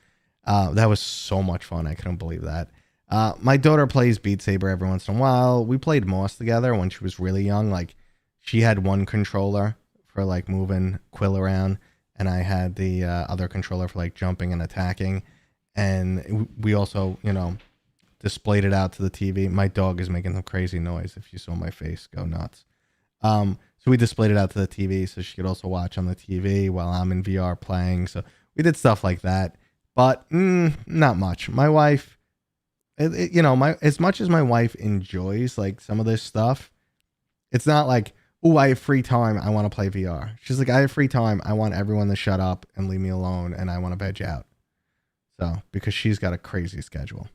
That was so much fun. I couldn't believe that. My daughter plays Beat Saber every once in a while. We played Moss together when she was really young. Like, she had one controller for, like, moving Quill around, and I had the other controller for, like, jumping and attacking. And we also, displayed it out to the TV. My dog is making some crazy noise. If you saw my face go nuts. So we displayed it out to the TV so she could also watch on the TV while I'm in VR playing. So we did stuff like that, but not much. My wife, as much as my wife enjoys like some of this stuff, it's not like, oh, I have free time, I want to play VR. She's like, I have free time, I want everyone to shut up and leave me alone, and I want to veg out. So because she's got a crazy schedule.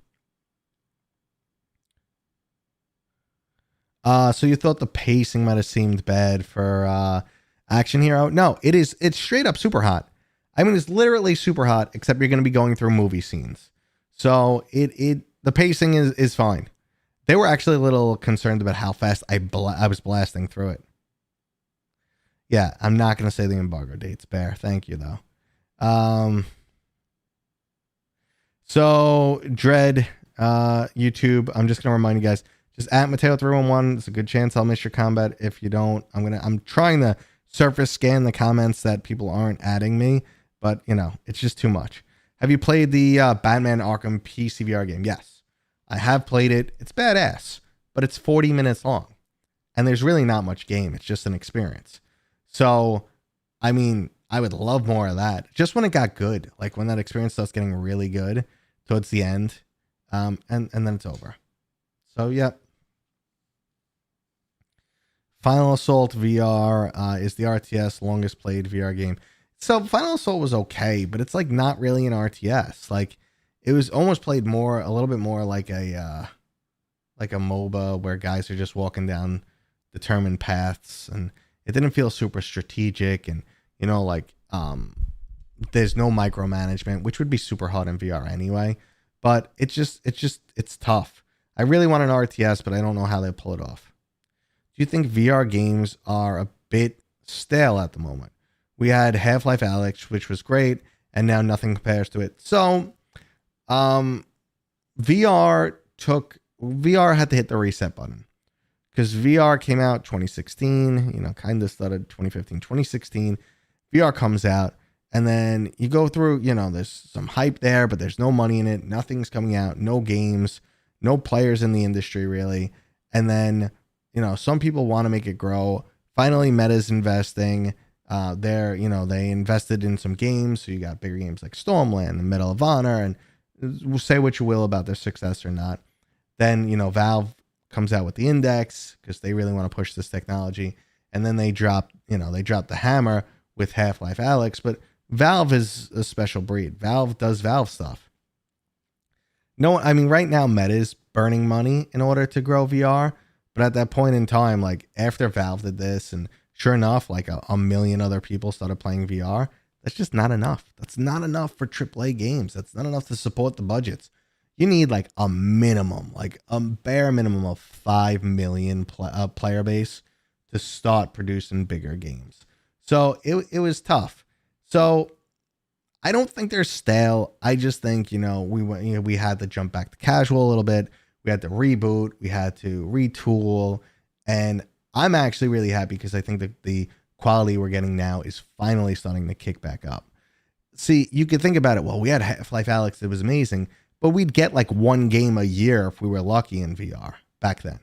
So you thought the pacing might have seemed bad for Action Hero? No, it's straight up super hot. I mean, it's literally super hot, except you're going to be going through movie scenes. So the pacing is fine. They were actually a little concerned about how fast I was blasting through it. Yeah, I'm not going to say the embargo dates, Bear. Thank you, though. So Dread, YouTube, I'm just going to remind you guys, just at Mateo311. It's a good chance I'll miss your combat. If you don't, I'm trying to surface scan the comments that people aren't adding me, but it's just too much. Have you played the Batman Arkham PCVR game? Yes, I have played it. It's badass, but it's 40 minutes long, and there's really not much game. It's just an experience. So, I mean, I would love more of that. Just when it got good, like when that experience starts getting really good towards the end, and then it's over. So, yep. Final Assault VR is the RTS longest played VR game. So Final Assault was okay, but it's like not really an RTS. Like it was almost played a little bit more like a MOBA where guys are just walking down determined paths, and it didn't feel super strategic, and there's no micromanagement, which would be super hot in VR anyway. But it's tough. I really want an RTS, but I don't know how they pull it off. Do you think VR games are a bit stale at the moment? We had Half-Life Alyx, which was great, and now nothing compares to it. So, VR had to hit the reset button because VR came out 2016, kind of started 2015, 2016. VR comes out, and then you go through, there's some hype there, but there's no money in it. Nothing's coming out, no games, no players in the industry really. And then, some people want to make it grow. Finally, Meta's investing. They invested in some games. So you got bigger games like Stormland and Medal of Honor, and we'll say what you will about their success or not. Then, Valve comes out with the Index because they really want to push this technology. And then they drop the hammer with Half-Life Alyx. But Valve is a special breed. Valve does Valve stuff. No, I mean, right now Meta's burning money in order to grow VR. But at that point in time, like after Valve did this, and sure enough, like a million other people started playing VR, that's just not enough. That's not enough for AAA games. That's not enough to support the budgets. You need like a minimum, like a bare minimum of 5 million player base to start producing bigger games. So it was tough. So I don't think they're stale. I just think, we had to jump back to casual a little bit. We had to reboot. We had to retool. And I'm actually really happy because I think that the quality we're getting now is finally starting to kick back up. See, you could think about it. Well, we had Half-Life Alyx. It was amazing. But we'd get like one game a year if we were lucky in VR back then.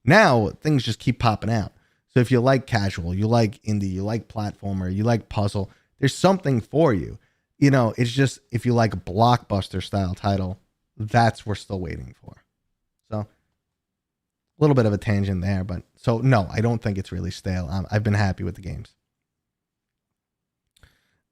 Now, things just keep popping out. So if you like casual, you like indie, you like platformer, you like puzzle, there's something for you. It's just if you like a blockbuster style title, that's we're still waiting for. So a little bit of a tangent there, but so no, I don't think it's really stale. I've been happy with the games.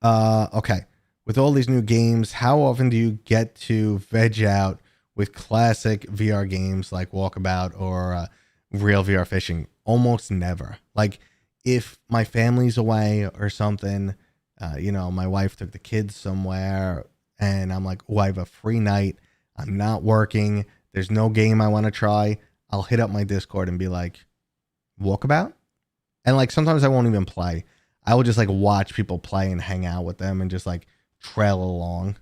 Okay. With all these new games, how often do you get to veg out with classic VR games like Walkabout or Real VR Fishing? Almost never. Like if my family's away or something, My wife took the kids somewhere and I'm like, oh, I have a free night. I'm not working. There's no game I want to try. I'll hit up my Discord and be like, walkabout? And like sometimes I won't even play. I will just like watch people play and hang out with them and just like trail along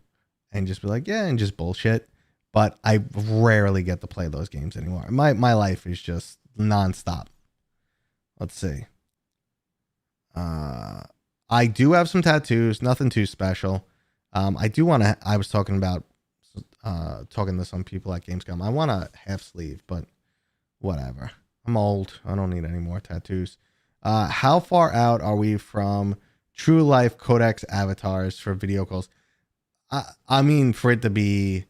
and just be like, yeah, and just bullshit. But I rarely get to play those games anymore. My life is just nonstop. Let's see. I do have some tattoos, nothing too special. I do want to, I was talking about talking to some people at Gamescom. I want a half sleeve, but whatever. I'm old. I don't need any more tattoos. How far out are we from true life codex avatars for video calls? I mean, for it to be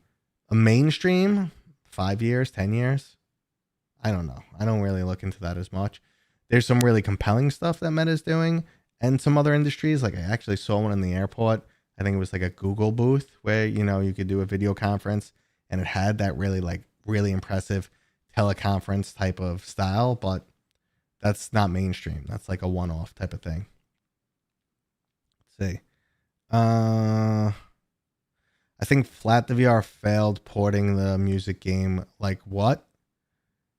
a mainstream, 5 years, 10 years. I don't know. I don't really look into that as much. There's some really compelling stuff that Meta's doing and some other industries. Like I actually saw one in the airport. I think it was like a Google booth where, you could do a video conference and it had that really impressive teleconference type of style, but that's not mainstream. That's like a one-off type of thing. Let's see. I think Flat the VR failed porting the music game. Like what?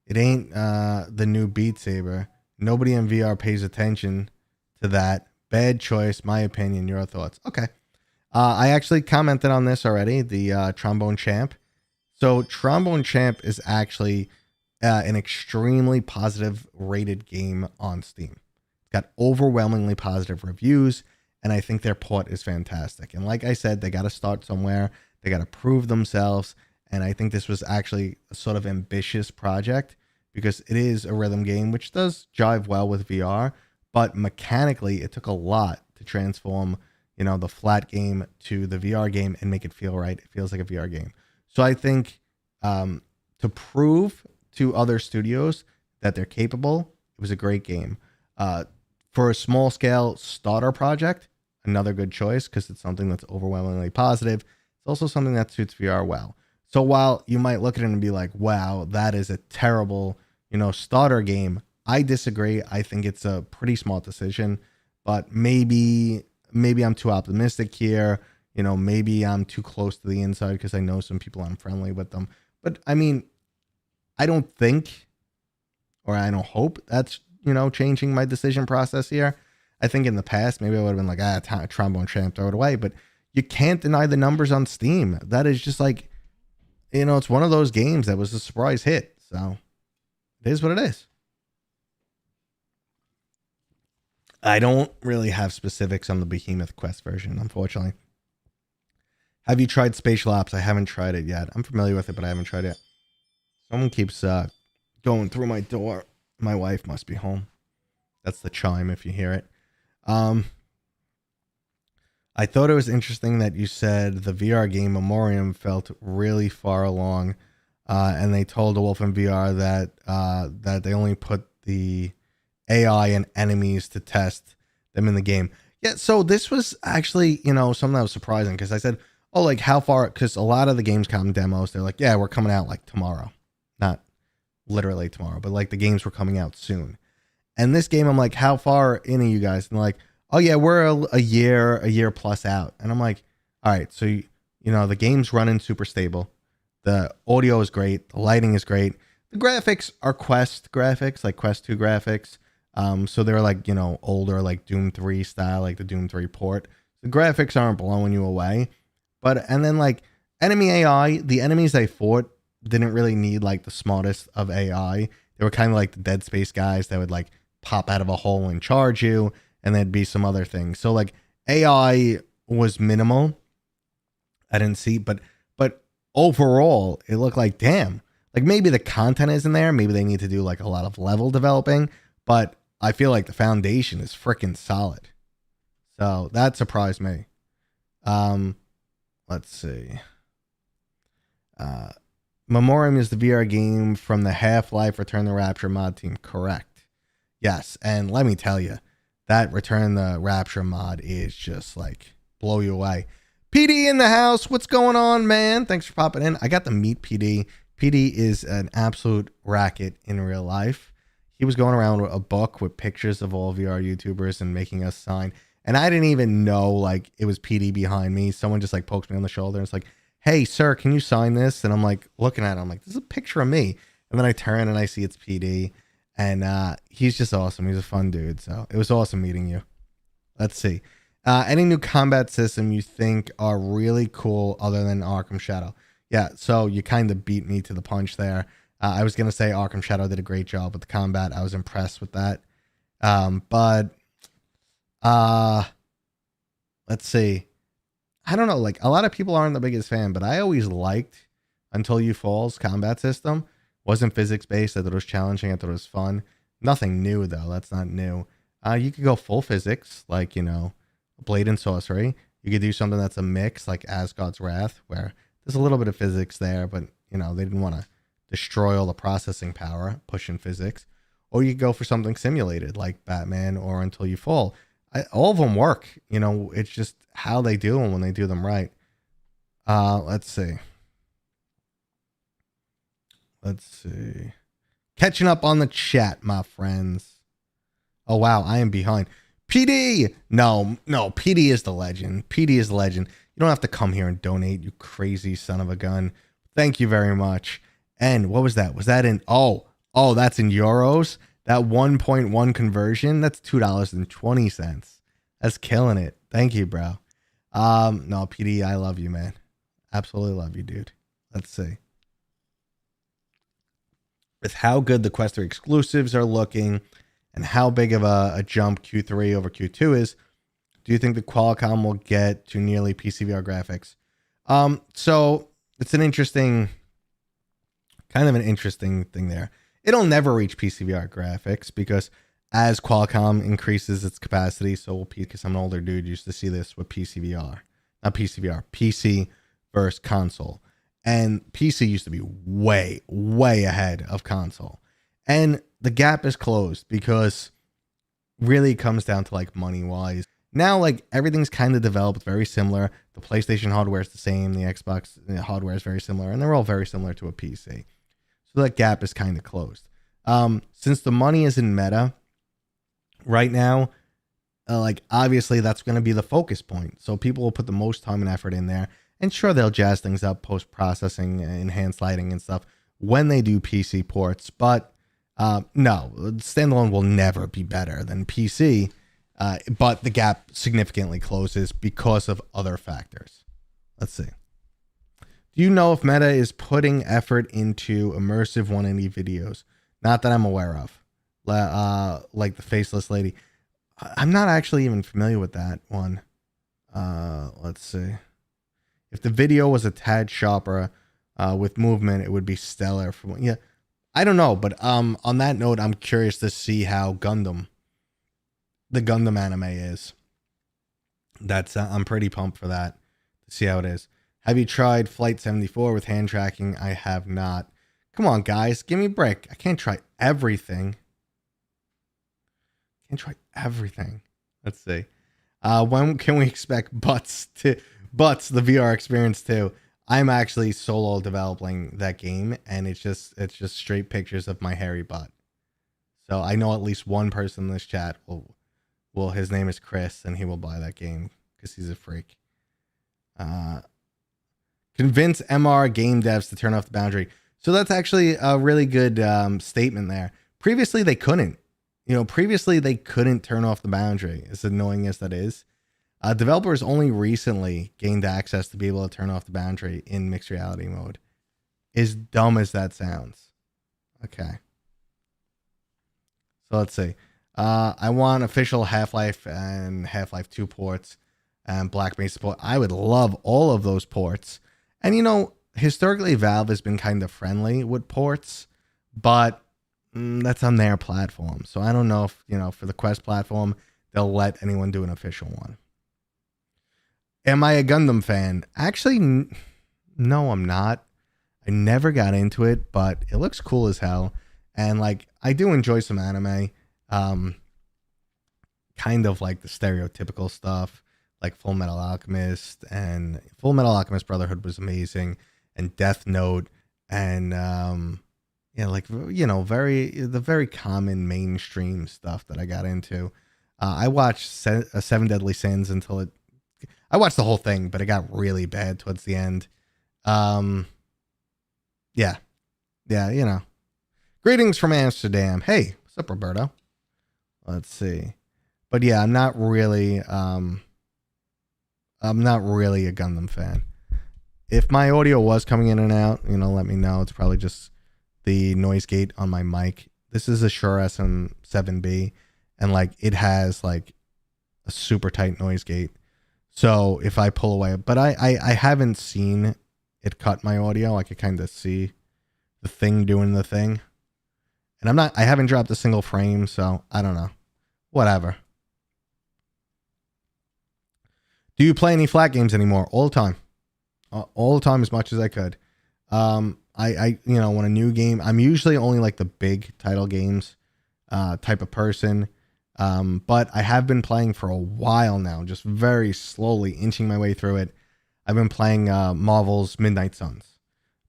It ain't the new Beat Saber. Nobody in VR pays attention to that. Bad choice, my opinion. Your thoughts? Okay. I actually commented on this already. The Trombone Champ. So Trombone Champ is actually an extremely positive rated game on Steam. It's got overwhelmingly positive reviews, and I think their port is fantastic. And like I said, they got to start somewhere. They got to prove themselves. And I think this was actually a sort of ambitious project because it is a rhythm game, which does jive well with VR. But mechanically, it took a lot to transform, the flat game to the VR game and make it feel right. It feels like a VR game. So I think to prove to other studios that they're capable, it was a great game. For a small scale starter project, another good choice because it's something that's overwhelmingly positive. It's also something that suits VR well. So while you might look at it and be like, wow, that is a terrible, starter game, I disagree. I think it's a pretty smart decision, but maybe I'm too optimistic here. Maybe I'm too close to the inside because I know some people I'm friendly with them. But I mean, I don't think, or I don't hope that's, changing my decision process here. I think in the past, maybe I would have been like, Trombone Champ, throw it away. But you can't deny the numbers on Steam. That is just like, it's one of those games that was a surprise hit. So it is what it is. I don't really have specifics on the Behemoth Quest version, unfortunately. Have you tried Spatial Ops? I haven't tried it yet. I'm familiar with it, but I haven't tried it. Someone keeps going through my door. My wife must be home. That's the chime if you hear it. I thought it was interesting that you said the VR game Memoriam felt really far along, and they told Wolf in VR that they only put the AI and enemies to test them in the game. Yeah, so this was actually, something that was surprising because I said, oh, like how far? Because a lot of the Gamescom demos, they're like, yeah, we're coming out like tomorrow. Not literally tomorrow, but like the games were coming out soon. And this game, I'm like, how far in are you guys? And they're like, oh yeah, we're a year plus out. And I'm like, all right, so the game's running super stable. The audio is great. The lighting is great. The graphics are Quest graphics, like Quest 2 graphics. So they're like, older, like Doom 3 style, like the Doom 3 port. The graphics aren't blowing you away. And then like enemy AI, the enemies they fought didn't really need like the smartest of AI. They were kind of like the Dead Space guys that would like pop out of a hole and charge you. And there'd be some other things. So like AI was minimal. I didn't see, but overall it looked like, damn, like maybe the content isn't there. Maybe they need to do like a lot of level developing, but I feel like the foundation is freaking solid. So that surprised me. Let's see. Memoriam is the VR game from the Half-Life Return the Rapture mod team. Correct. Yes. And let me tell you, that Return the Rapture mod is just like blow you away. PD in the house. What's going on, man? Thanks for popping in. I got to meet PD. PD is an absolute racket in real life. He was going around with a book with pictures of all VR YouTubers and making us sign. And I didn't even know like it was PD behind me. Someone just like pokes me on the shoulder and it's like, hey, sir, can you sign this? And I'm like looking at it. I'm like, this is a picture of me. And then I turn and I see it's PD. And he's just awesome. He's a fun dude. So it was awesome meeting you. Let's see. Any new combat system you think are really cool other than Arkham Shadow? Yeah, so you kind of beat me to the punch there. I was going to say Arkham Shadow did a great job with the combat. I was impressed with that. But let's see. I don't know. Like, a lot of people aren't the biggest fan, but I always liked Until You Fall's combat system. Wasn't physics-based. I thought it was challenging. I thought it was fun. Nothing new, though. That's not new. You could go full physics, like, Blade and Sorcery. You could do something that's a mix, like Asgard's Wrath, where there's a little bit of physics there, but, they didn't want to destroy all the processing power, pushing physics. Or you could go for something simulated, like Batman or Until You Fall. All of them work. It's just how they do them when they do them right. Let's see. Catching up on the chat, my friends. Oh, wow. I am behind. PD! No, PD is the legend. PD is the legend. You don't have to come here and donate, you crazy son of a gun. Thank you very much. And what was that? Was that in... Oh, that's in euros? That 1.1 conversion? That's $2.20. That's killing it. Thank you, bro. No, PD, I love you, man. Absolutely love you, dude. Let's see. With how good the Quest 3 exclusives are looking and how big of a jump Q3 over Q2 is, do you think the Qualcomm will get to nearly PCVR graphics? So it's an interesting thing there. It'll never reach PCVR graphics because as Qualcomm increases its capacity, so will P, because I'm an older dude, used to see this with PCVR. Not PCVR, PC versus console. And PC used to be way, way ahead of console. And the gap is closed because really it comes down to like money wise. Now, like everything's kind of developed very similar. The PlayStation hardware is the same. The Xbox hardware is very similar. And they're all very similar to a PC. So that gap is kind of closed. Since the money is in meta right now, like obviously that's going to be the focus point. So people will put the most time and effort in there. And sure, they'll jazz things up, post-processing, enhanced lighting and stuff when they do PC ports. But no, standalone will never be better than PC. But the gap significantly closes because of other factors. Let's see. Do you know if Meta is putting effort into immersive 180 videos? Not that I'm aware of. Like the faceless lady. I'm not actually even familiar with that one. Let's see. If the video was a tad sharper with movement, it would be stellar. Yeah, I don't know. But on that note, I'm curious to see how the Gundam anime is. That's I'm pretty pumped for that to see how it is. Have you tried Flight 74 with hand tracking? I have not. Come on, guys, give me a break. I can't try everything. Let's see. When can we expect Butts, the VR experience too? I'm actually solo developing that game, and it's just straight pictures of my hairy butt. So I know at least one person in this chat will his name is Chris, and he will buy that game because he's a freak. Convince MR game devs to turn off the boundary. So that's actually a really good statement there. Previously, they couldn't. Previously they couldn't turn off the boundary, as annoying as that is. Developers only recently gained access to be able to turn off the boundary in mixed reality mode. As dumb as that sounds. Okay. So let's see. I want official Half-Life and Half-Life 2 ports and Black Mesa port. I would love all of those ports. And historically Valve has been kind of friendly with ports, but that's on their platform. So I don't know if, for the Quest platform, they'll let anyone do an official one. Am I a Gundam fan? Actually, no, I'm not. I never got into it, but it looks cool as hell. And like, I do enjoy some anime. Kind of like the stereotypical stuff, like Full Metal Alchemist, and Full Metal Alchemist Brotherhood was amazing, and Death Note, and the very common mainstream stuff that I got into. I watched Seven Deadly Sins until it. I watched the whole thing, but it got really bad towards the end. Yeah, you know. Greetings from Amsterdam. Hey, what's up, Roberto? Let's see. But yeah, I'm not really a Gundam fan. If my audio was coming in and out, let me know. It's probably just the noise gate on my mic. This is a Shure SM7B, and like it has like a super tight noise gate. So if I pull away, but I haven't seen it cut my audio. I could kind of see the thing doing the thing. And I haven't dropped a single frame, so I don't know. Whatever. Do you play any flat games anymore? All the time. All the time, as much as I could. When a new game, I'm usually only like the big title games type of person. But I have been playing for a while now, just very slowly inching my way through it. I've been playing Marvel's Midnight Suns.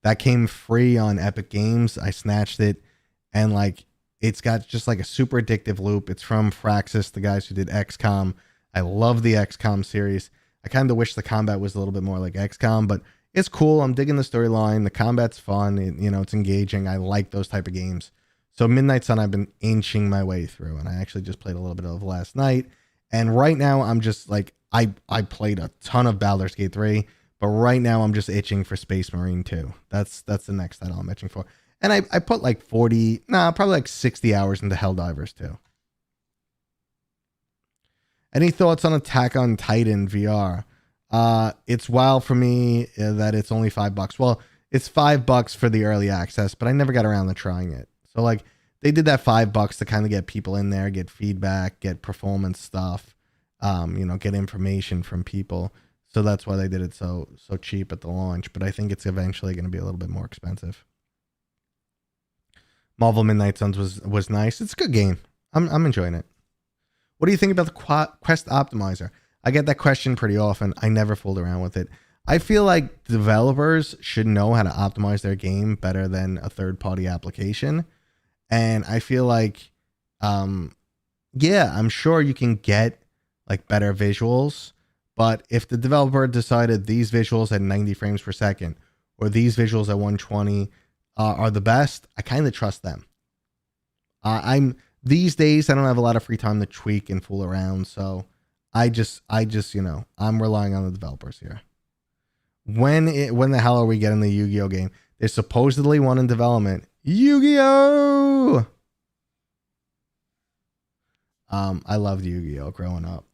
That came free on Epic Games. I snatched it, and like it's got just like a super addictive loop. It's from Firaxis, the guys who did XCOM. I love the XCOM series. I kind of wish the combat was a little bit more like XCOM, but it's cool. I'm digging the storyline. The combat's fun. It's engaging. I like those type of games. So Midnight Sun, I've been inching my way through, and I actually just played a little bit of last night. And right now, I'm just like, I played a ton of Baldur's Gate 3, but right now I'm just itching for Space Marine 2. That's the next title I'm itching for. And I put like probably like 60 hours into Helldivers 2. Any thoughts on Attack on Titan VR? It's wild for me that it's only $5. Well, it's $5 for the early access, but I never got around to trying it. So like they did that $5 to kind of get people in there, get feedback, get performance stuff, get information from people. So that's why they did it so cheap at the launch. But I think it's eventually going to be a little bit more expensive. Marvel Midnight Suns was nice. It's a good game. I'm enjoying it. What do you think about the Quest Optimizer? I get that question pretty often. I never fooled around with it. I feel like developers should know how to optimize their game better than a third-party application. And I feel like, I'm sure you can get like better visuals. But if the developer decided these visuals at 90 frames per second or these visuals at 120 are the best, I kind of trust them. These days, I don't have a lot of free time to tweak and fool around. So I just, I'm relying on the developers here. When the hell are we getting the Yu-Gi-Oh game? There's supposedly one in development. Yu-Gi-Oh! I loved Yu-Gi-Oh growing up.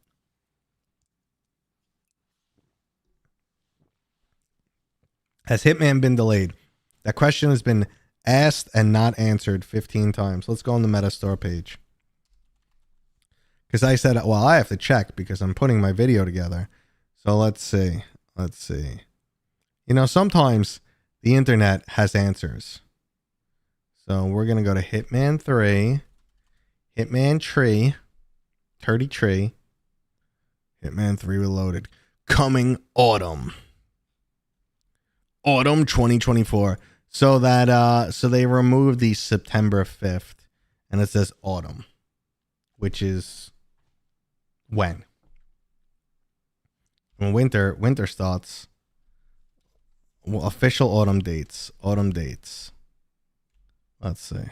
Has Hitman been delayed? That question has been asked and not answered 15 times. Let's go on the Metastore page. Because I said, well, I have to check because I'm putting my video together. So let's see. Sometimes the internet has answers. So we're going to go to Hitman 3, Hitman Tree, Hitman 3 Reloaded. Coming autumn 2024. So that so they removed the September 5th and it says autumn, which is when winter starts. Well, official autumn dates. Let's see.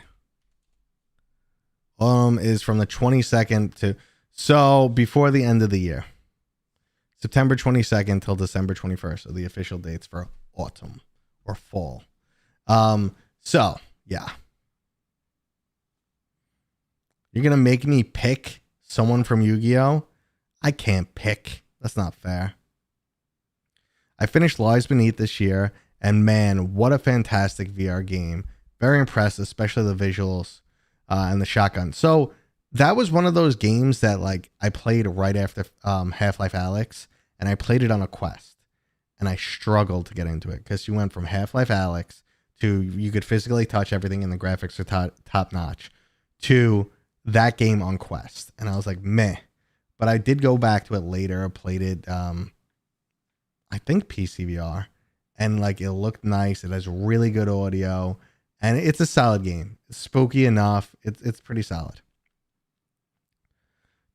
Autumn is from the 22nd to so before the end of the year. September 22nd till December 21st are the official dates for autumn or fall. So yeah. You're going to make me pick someone from Yu-Gi-Oh? I can't pick. That's not fair. I finished Lies Beneath this year, and man, what a fantastic VR game. Very impressed, especially the visuals and the shotgun. So that was one of those games that like I played right after Half-Life Alyx, and I played it on a Quest, and I struggled to get into it because you went from Half-Life Alyx to you could physically touch everything and the graphics are top notch to that game on Quest. And I was like, meh. But I did go back to it later. I played it, I think PCVR, and like it looked nice. It has really good audio, and it's a solid game. It's spooky enough. It's pretty solid.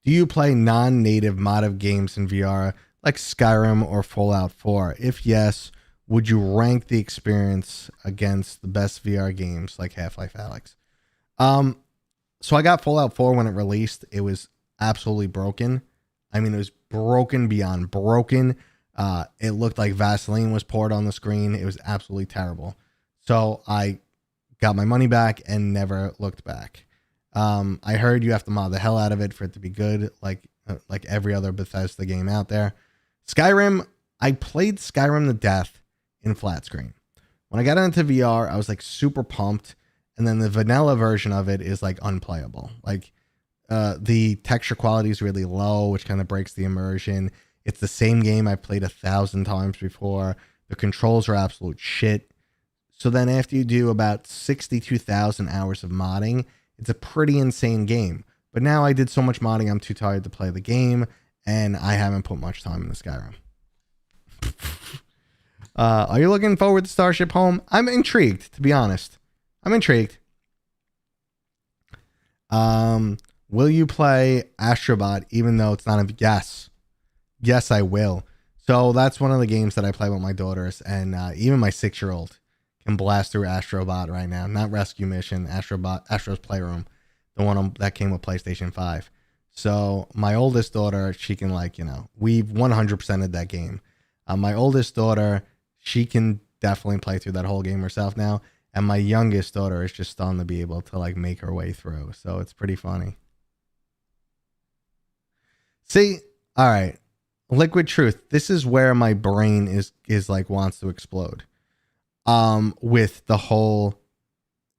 Do you play non-native modded games in VR like Skyrim or Fallout 4? If yes, would you rank the experience against the best VR games like Half-Life Alyx? So I got Fallout 4 when it released. It was absolutely broken. I mean, it was broken beyond broken. It looked like Vaseline was poured on the screen. It was absolutely terrible. So I got my money back and never looked back. I heard you have to mod the hell out of it for it to be good, like every other Bethesda game out there. Skyrim, I played Skyrim to death in flat screen. When I got into VR, I was like super pumped, and then the vanilla version of it is like unplayable. Like the texture quality is really low, which kind of breaks the immersion. It's the same game I've played 1,000 times before. The controls are absolute shit. So then after you do about 62,000 hours of modding, it's a pretty insane game. But now I did so much modding, I'm too tired to play the game, and I haven't put much time into Skyrim. Are you looking forward to Starship Home? I'm intrigued, to be honest. I'm intrigued. Will you play Astrobot even though it's not a... Yes. Yes, I will. So that's one of the games that I play with my daughters, and even my 6-year-old can blast through Astrobot right now. Not Rescue Mission, Astro's Playroom, the one that came with PlayStation 5. So my oldest daughter, she can we've 100%ed that game. My oldest daughter, she can definitely play through that whole game herself now. And my youngest daughter is just starting to be able to make her way through. So it's pretty funny. See, all right. Liquid Truth. This is where my brain is wants to explode. With the whole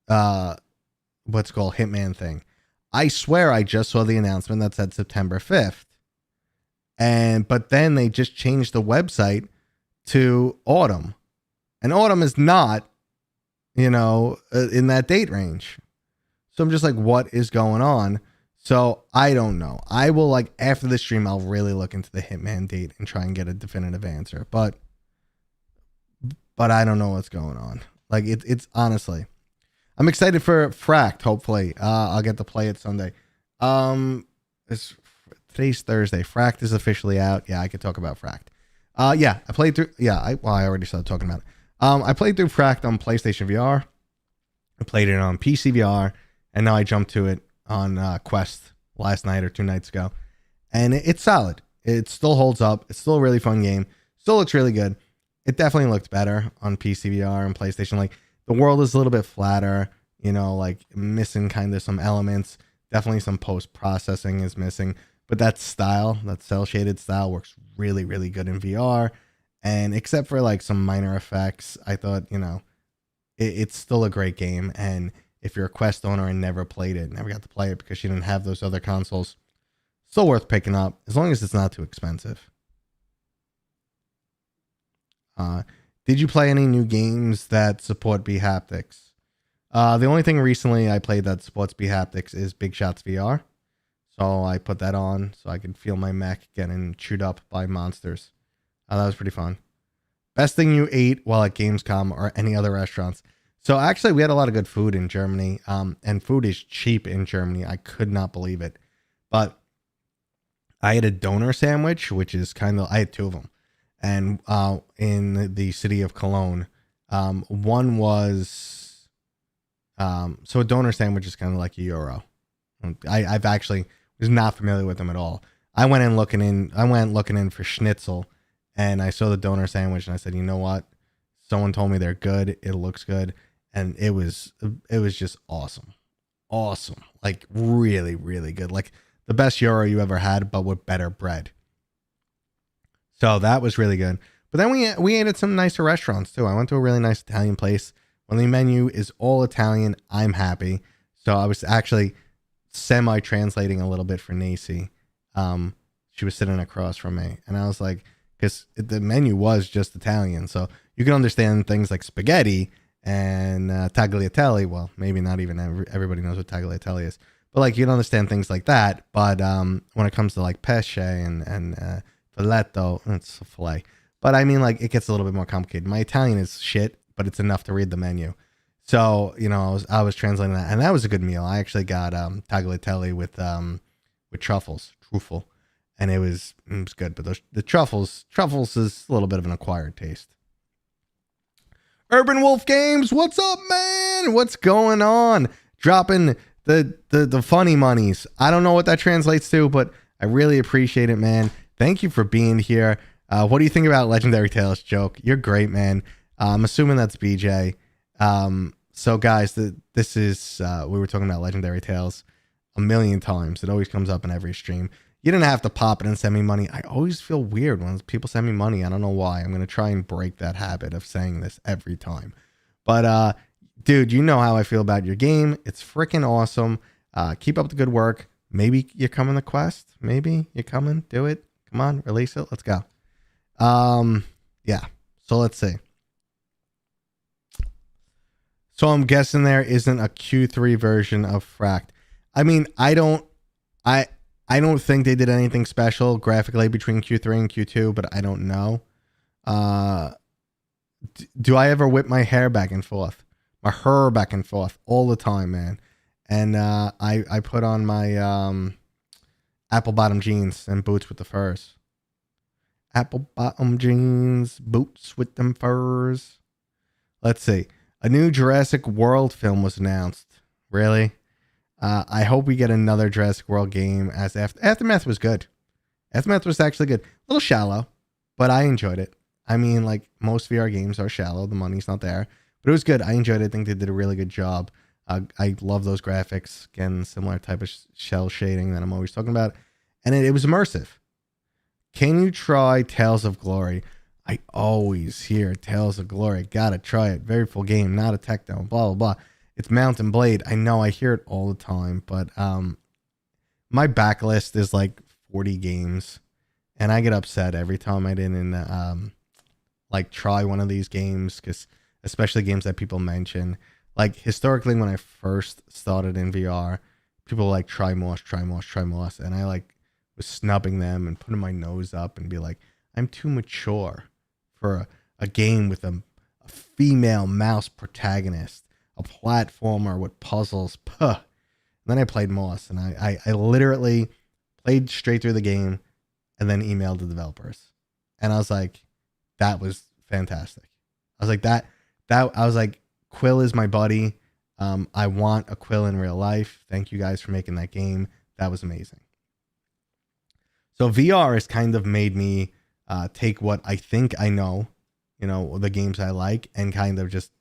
what's called Hitman thing. I swear I just saw the announcement that said September 5th. But then they just changed the website to autumn. And autumn is not, in that date range. So I'm just like, what is going on? So I don't know. I will after the stream, I'll really look into the Hitman date and try and get a definitive answer. But I don't know what's going on. It's honestly, I'm excited for Fract. Hopefully, I'll get to play it Sunday. Today's Thursday. Fract is officially out. Yeah, I could talk about Fract. Yeah, I played through. Yeah, I already started talking about it. I played through Fract on PlayStation VR. I played it on PCVR, and now I jumped to it on Quest last night or 2 nights ago, and it's solid. It still holds up. It's still a really fun game. Still looks really good. It definitely looked better on PCVR and PlayStation. The world is a little bit flatter, missing kind of some elements. Definitely some post-processing is missing. But that style, that cel-shaded style, works really, really good in VR. And except for some minor effects, I thought, it's still a great game. And if you're a Quest owner and never played it, never got to play it because you didn't have those other consoles, still worth picking up as long as it's not too expensive. Did you play any new games that support bHaptics? The only thing recently I played that supports bHaptics is Big Shots VR. So I put that on so I could feel my mech getting chewed up by monsters. That was pretty fun. Best thing you ate while at Gamescom or any other restaurants? So actually we had a lot of good food in Germany. And food is cheap in Germany. I could not believe it. But I had a doner sandwich, which is I had 2 of them. And in the city of Cologne, one was so a doner sandwich is kind of like a euro. I've actually was not familiar with them at all. I went looking in for schnitzel, and I saw the doner sandwich, and I said, you know what? Someone told me they're good. It looks good, and it was just awesome, really, really good, the best euro you ever had, but with better bread. So that was really good. But then we ate at some nicer restaurants too. I went to a really nice Italian place. When the menu is all Italian, I'm happy. So I was actually semi-translating a little bit for Nacy. She was sitting across from me. And I was like, because the menu was just Italian. So you can understand things like spaghetti and tagliatelle. Well, maybe not even everybody knows what tagliatelle is. But you can understand things like that. But when it comes to pesce and filetto, it's a filet. But I mean, it gets a little bit more complicated. My Italian is shit, but it's enough to read the menu. So, I was translating that, and that was a good meal. I actually got tagliatelle with with truffle, and it was good. But the truffles is a little bit of an acquired taste. Urban Wolf Games, what's up, man? What's going on? Dropping the funny monies. I don't know what that translates to, but I really appreciate it, man. Thank you for being here. What do you think about Legendary Tales joke? You're great, man. I'm assuming that's BJ. So guys, this is we were talking about Legendary Tales a million times. It always comes up in every stream. You didn't have to pop it and send me money. I always feel weird when people send me money. I don't know why. I'm going to try and break that habit of saying this every time. But, dude, you know how I feel about your game. It's freaking awesome. Keep up the good work. Maybe you're coming to Quest. Maybe you're coming. Do it. Come on, release it. Let's go. Yeah. So let's see. So I'm guessing there isn't a Q3 version of Fract. I mean, I don't think they did anything special graphically between Q3 and Q2, but I don't know. Do I ever whip my hair back and forth? My hair back and forth all the time, man. And I put on my apple bottom jeans and boots with the furs. Apple bottom jeans, boots with them furs. Let's see. A new Jurassic World film was announced. Really? I hope we get another Jurassic World game. As Aftermath was good. Aftermath was actually good. A little shallow, but I enjoyed it. I mean, like most VR games are shallow. The money's not there, but it was good. I enjoyed it. I think they did a really good job. I love those graphics. Again, similar type of shell shading that I'm always talking about. And it was immersive. Can you try Tales of Glory? I always hear Tales of Glory. Gotta try it. Very full game. Not a tech demo. Blah, blah, blah. It's Mount and Blade. I know. I hear it all the time. But my backlist is like 40 games. And I get upset every time I didn't like try one of these games. Because especially games that people mention. Like historically when I first started in VR, people were like, try Moss. And I like was snubbing them and putting my nose up and be like, I'm too mature for a game with a female mouse protagonist, a platformer with puzzles. Puh. And then I played Moss, and I literally played straight through the game and then emailed the developers. And I was like, that was fantastic. I was like, I was like, Quill is my buddy. I want a Quill in real life. Thank you guys for making that game. That was amazing. So VR has kind of made me take what I think I know, the games I like, and kind of just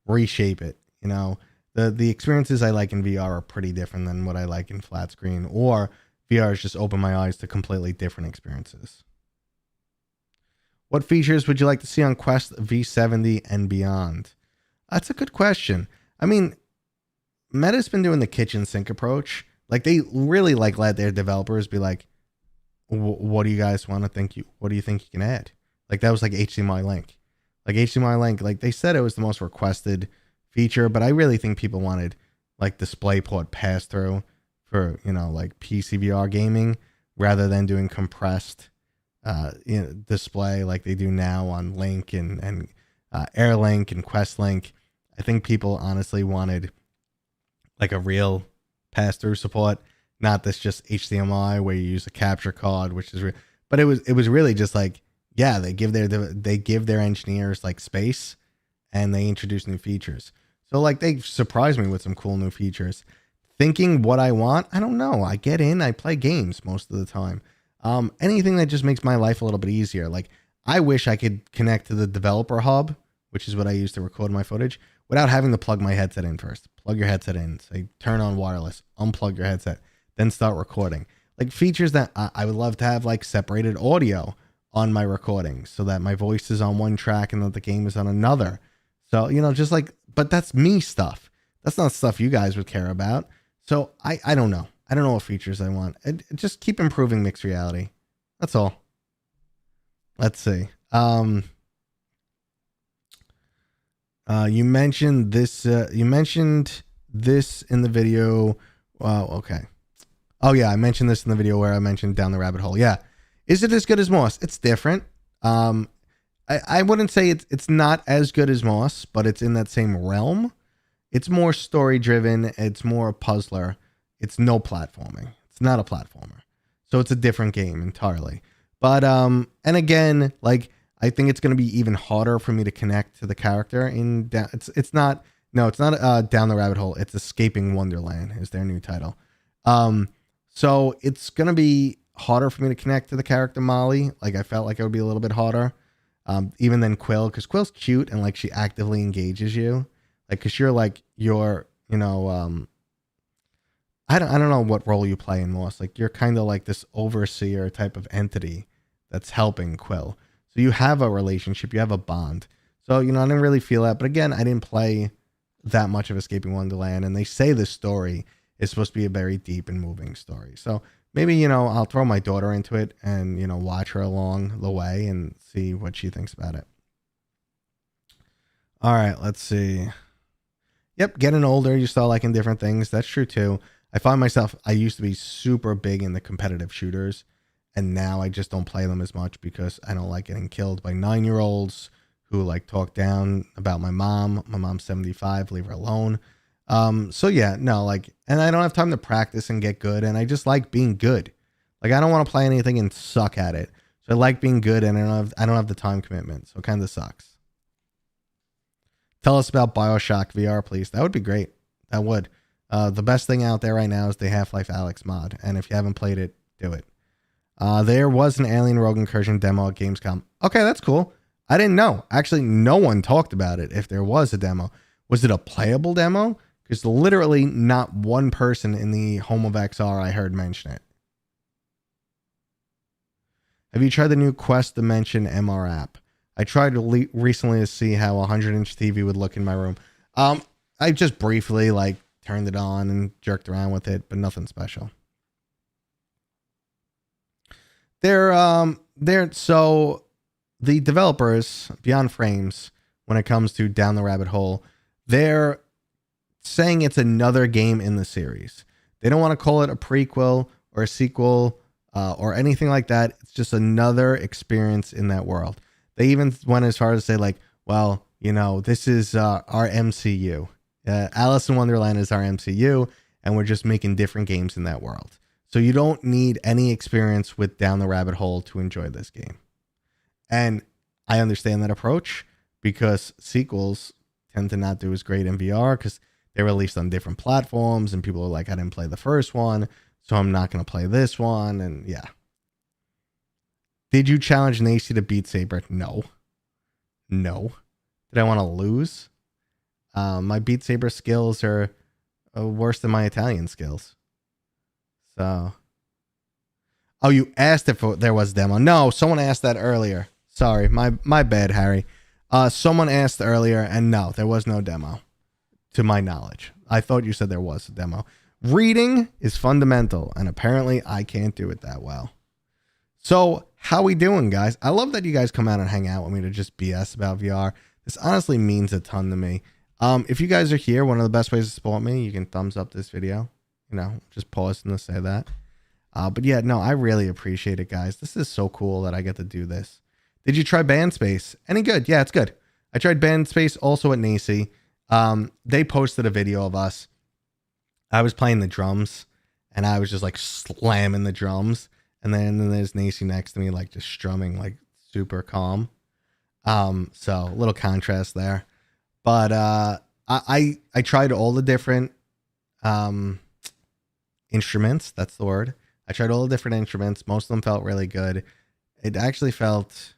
reshape it. The experiences I like in VR are pretty different than what I like in flat screen, or VR has just opened my eyes to completely different experiences. What features would you like to see on Quest V70 and beyond? That's a good question. I mean, Meta's been doing the kitchen sink approach. Like they really let their developers be like, what do you guys want to think what do you think you can add? Like that was like HDMI link. Like they said it was the most requested feature, but I really think people wanted like DisplayPort pass through for, like PCVR gaming rather than doing compressed display like they do now on Link and AirLink and Quest Link. I think people honestly wanted like a real pass through support. Not this just HDMI where you use a capture card, which is but it was really just like, yeah, they give their engineers like space and they introduce new features. So like they surprised me with some cool new features. Thinking what I want, I don't know. I get in, I play games most of the time. Anything that just makes my life a little bit easier. Like I wish I could connect to the developer hub, which is what I use to record my footage, without having to plug my headset in first. Plug your headset in, say turn on wireless, unplug your headset, then start recording. Like features that I would love to have, like separated audio on my recordings so that my voice is on one track and that the game is on another. So, just like, but that's me stuff. That's not stuff you guys would care about. So I don't know. I don't know what features I want. Just keep improving mixed reality. That's all. Let's see. You mentioned this in the video. Wow. Okay. Oh yeah, I mentioned this in the video where I mentioned Down the Rabbit Hole. Yeah. Is it as good as Moss? It's different. I wouldn't say it's not as good as Moss, but it's in that same realm. It's more story driven. It's more puzzler. It's no platforming. It's not a platformer. So it's a different game entirely. But and again, like I think it's going to be even harder for me to connect to the character in it's not Down the Rabbit Hole. It's Escaping Wonderland is their new title. So it's going to be harder for me to connect to the character Molly. Like I felt like it would be a little bit harder. Even than Quill, because Quill's cute and like she actively engages you. Like cause you're I don't know what role you play in Lost. Like you're kind of like this overseer type of entity that's helping Quill. So you have a relationship, you have a bond. So, I didn't really feel that. But again, I didn't play that much of Escaping Wonderland. And they say the story is supposed to be a very deep and moving story. So maybe, I'll throw my daughter into it and, watch her along the way and see what she thinks about it. All right, let's see. Yep, getting older, you start liking different things. That's true too. I find myself, I used to be super big in the competitive shooters, and now I just don't play them as much because I don't like getting killed by 9-year-olds who like talk down about my mom. My mom's 75, leave her alone. So yeah, no, like, and I don't have time to practice and get good, and I just like being good. Like I don't want to play anything and suck at it. So I like being good, and I don't have the time commitment, so it kind of sucks. Tell us about BioShock VR, please. That would be great. That would. The best thing out there right now is the Half-Life Alyx mod, and if you haven't played it, do it. There was an Alien Rogue Incursion demo at Gamescom. Okay, that's cool. I didn't know. Actually, no one talked about it if there was a demo. Was it a playable demo? Because literally not one person in the home of XR I heard mention it. Have you tried the new Quest Dimension MR app? I tried recently to see how a 100-inch TV would look in my room. I just briefly like turned it on and jerked around with it, but nothing special. So the developers, Beyond Frames, when it comes to Down the Rabbit Hole, they're saying it's another game in the series. They don't want to call it a prequel or a sequel or anything like that. It's just another experience in that world. They even went as far as to say like, well, this is our MCU. Alice in Wonderland is our MCU, and we're just making different games in that world. So you don't need any experience with Down the Rabbit Hole to enjoy this game. And I understand that approach because sequels tend to not do as great in VR because they're released on different platforms and people are like, I didn't play the first one, so I'm not going to play this one. And yeah. Did you challenge Nacy to Beat Saber? No. Did I want to lose? My Beat Saber skills are worse than my Italian skills. So. Oh, you asked if there was a demo. No, someone asked that earlier. Sorry, my bad, Harry. Someone asked earlier, and no, there was no demo, to my knowledge. I thought you said there was a demo. Reading is fundamental, and apparently I can't do it that well. So, how we doing, guys? I love that you guys come out and hang out with me to just BS about VR. This honestly means a ton to me. If you guys are here, one of the best ways to support me, you can thumbs up this video. Just pause and say that. But yeah, no, I really appreciate it, guys. This is so cool that I get to do this. Did you try Band Space? Any good? Yeah, it's good. I tried Band Space also at Nacy. They posted a video of us. I was playing the drums, and I was just like slamming the drums. And then there's Nacy next to me, like just strumming, like super calm. So a little contrast there. But I tried all the different instruments. That's the word. I tried all the different instruments. Most of them felt really good. I just felt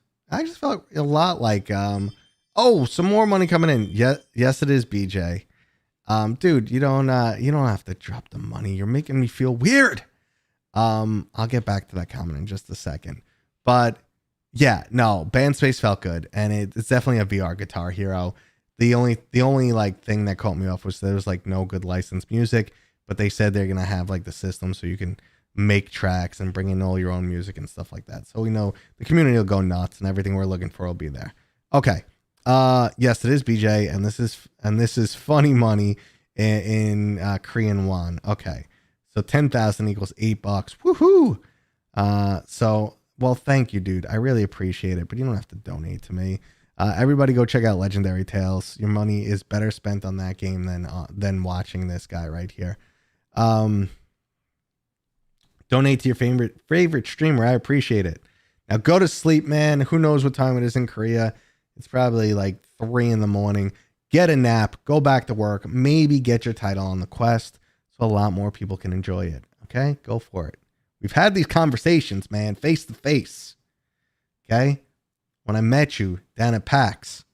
a lot like some more money coming in. Yes, it is, BJ. Dude, you don't have to drop the money. You're making me feel weird. I'll get back to that comment in just a second. But yeah, no, Band Space felt good, and it's definitely a VR Guitar Hero. The only like thing that caught me off was there was like no good licensed music, but they said they're gonna have like the system so you can make tracks and bring in all your own music and stuff like that. So we know the community will go nuts and everything we're looking for will be there. Okay. Yes, it is BJ, and this is funny money in Korean won. Okay. So 10,000 equals $8. Woohoo! Well, thank you, dude. I really appreciate it, but you don't have to donate to me. Everybody go check out Legendary Tales. Your money is better spent on that game than watching this guy right here. Donate to your favorite streamer. I appreciate it. Now go to sleep, man. Who knows what time it is in Korea? It's probably like 3 a.m. Get a nap. Go back to work. Maybe get your title on the quest so a lot more people can enjoy it. Okay? Go for it. We've had these conversations, man, face to face. Okay? When I met you down at PAX.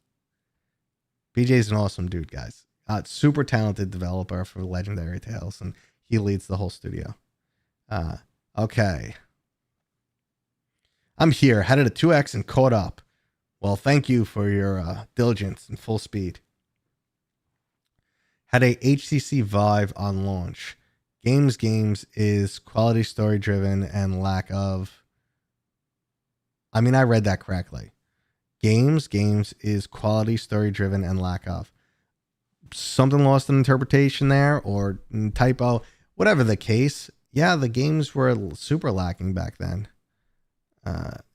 BJ's an awesome dude, guys. Super talented developer for Legendary Tales, and he leads the whole studio. Okay. I'm here, headed to 2X and caught up. Well, thank you for your diligence and full speed. Had a HTC Vive on launch. Games is quality story driven and lack of... I mean, I read that correctly. Games is quality story driven and lack of. Something lost in interpretation there or typo, whatever the case. Yeah, the games were super lacking back then.